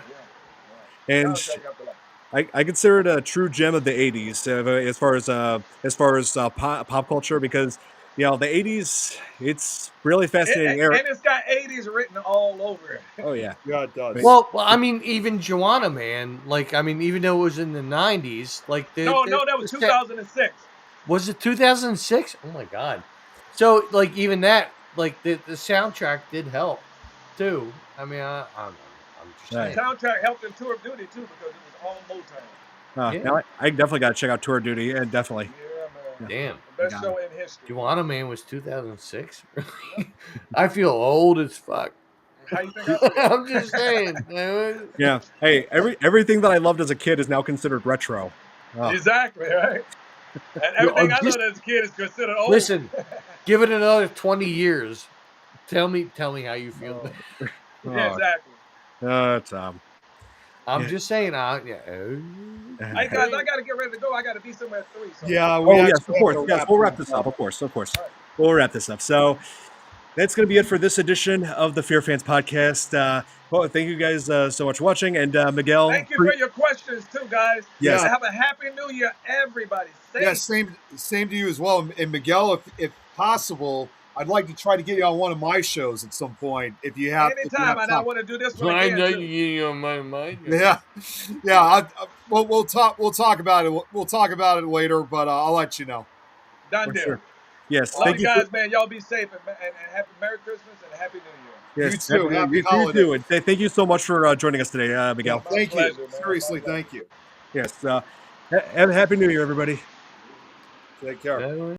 Speaker 1: Yeah.
Speaker 2: and
Speaker 1: Soundtrack helped a lot.
Speaker 2: I consider it a true gem of the '80s as far as pop culture because you know the '80s it's really fascinating era.
Speaker 1: And it's got 80s written all over it.
Speaker 2: Oh yeah,
Speaker 3: Yeah, it does.
Speaker 4: Well, I mean, even Joanna, man. Like, I mean, even though it was in the '90s, like
Speaker 1: No, that was 2006.
Speaker 4: Was it 2006? Oh my god! So, like, even that, like, the soundtrack did help too. I mean, I'm just
Speaker 2: Right.
Speaker 1: The
Speaker 4: saying.
Speaker 1: soundtrack helped in Tour of Duty too because it was all Motown.
Speaker 4: Yeah.
Speaker 2: Now I definitely got to check out Tour of Duty and definitely.
Speaker 1: Yeah, man.
Speaker 4: Damn.
Speaker 1: The best
Speaker 2: Got
Speaker 1: show in history.
Speaker 4: Joanna, man, was 2006. Really? I feel old as fuck.
Speaker 1: How you think I feel?
Speaker 4: I'm just saying.
Speaker 2: Yeah. Hey, everything that I loved as a kid is now considered retro. Oh.
Speaker 1: Exactly, right? And everything I loved as a kid is considered old.
Speaker 4: Listen, give it another 20 years. Tell me how you feel.
Speaker 1: Yeah, exactly.
Speaker 2: Tom.
Speaker 4: I'm
Speaker 2: Yeah.
Speaker 4: just saying.
Speaker 1: Hey guys, I gotta get ready to go. I gotta be somewhere at 3. So.
Speaker 3: Yeah.
Speaker 2: Oh yes,
Speaker 3: actually
Speaker 2: of course.
Speaker 3: have to
Speaker 2: Yes, we'll wrap
Speaker 3: things
Speaker 2: this up. Of course.
Speaker 1: Right.
Speaker 2: We'll wrap this up. So that's going to be it for this edition of the FearFans podcast. Well, thank you guys so much for watching, and Miguel.
Speaker 1: Thank you for your questions too, guys.
Speaker 2: Yes.
Speaker 1: And have a happy New Year, everybody.
Speaker 3: Yeah, same to you as well. And Miguel, if possible, I'd like to try to get you on one of my shows at some point. If you have
Speaker 1: Anytime, and I want to do this one again too.
Speaker 3: Yeah. We'll talk about it. We'll talk about it later, but I'll let you know.
Speaker 1: Done
Speaker 2: For
Speaker 1: deal.
Speaker 2: sure. Yes,
Speaker 1: All
Speaker 2: thank
Speaker 1: you
Speaker 2: you
Speaker 1: guys, man. Y'all be safe and happy Merry Christmas and Happy New Year.
Speaker 2: Yes,
Speaker 3: You too. Happy
Speaker 2: you
Speaker 3: holidays.
Speaker 2: too. And thank you so much for joining us today, Miguel.
Speaker 1: My
Speaker 3: Thank
Speaker 1: pleasure,
Speaker 3: you.
Speaker 1: man.
Speaker 3: Seriously,
Speaker 1: My pleasure.
Speaker 3: thank you.
Speaker 2: Yes. Have a happy New Year, everybody.
Speaker 3: Take care.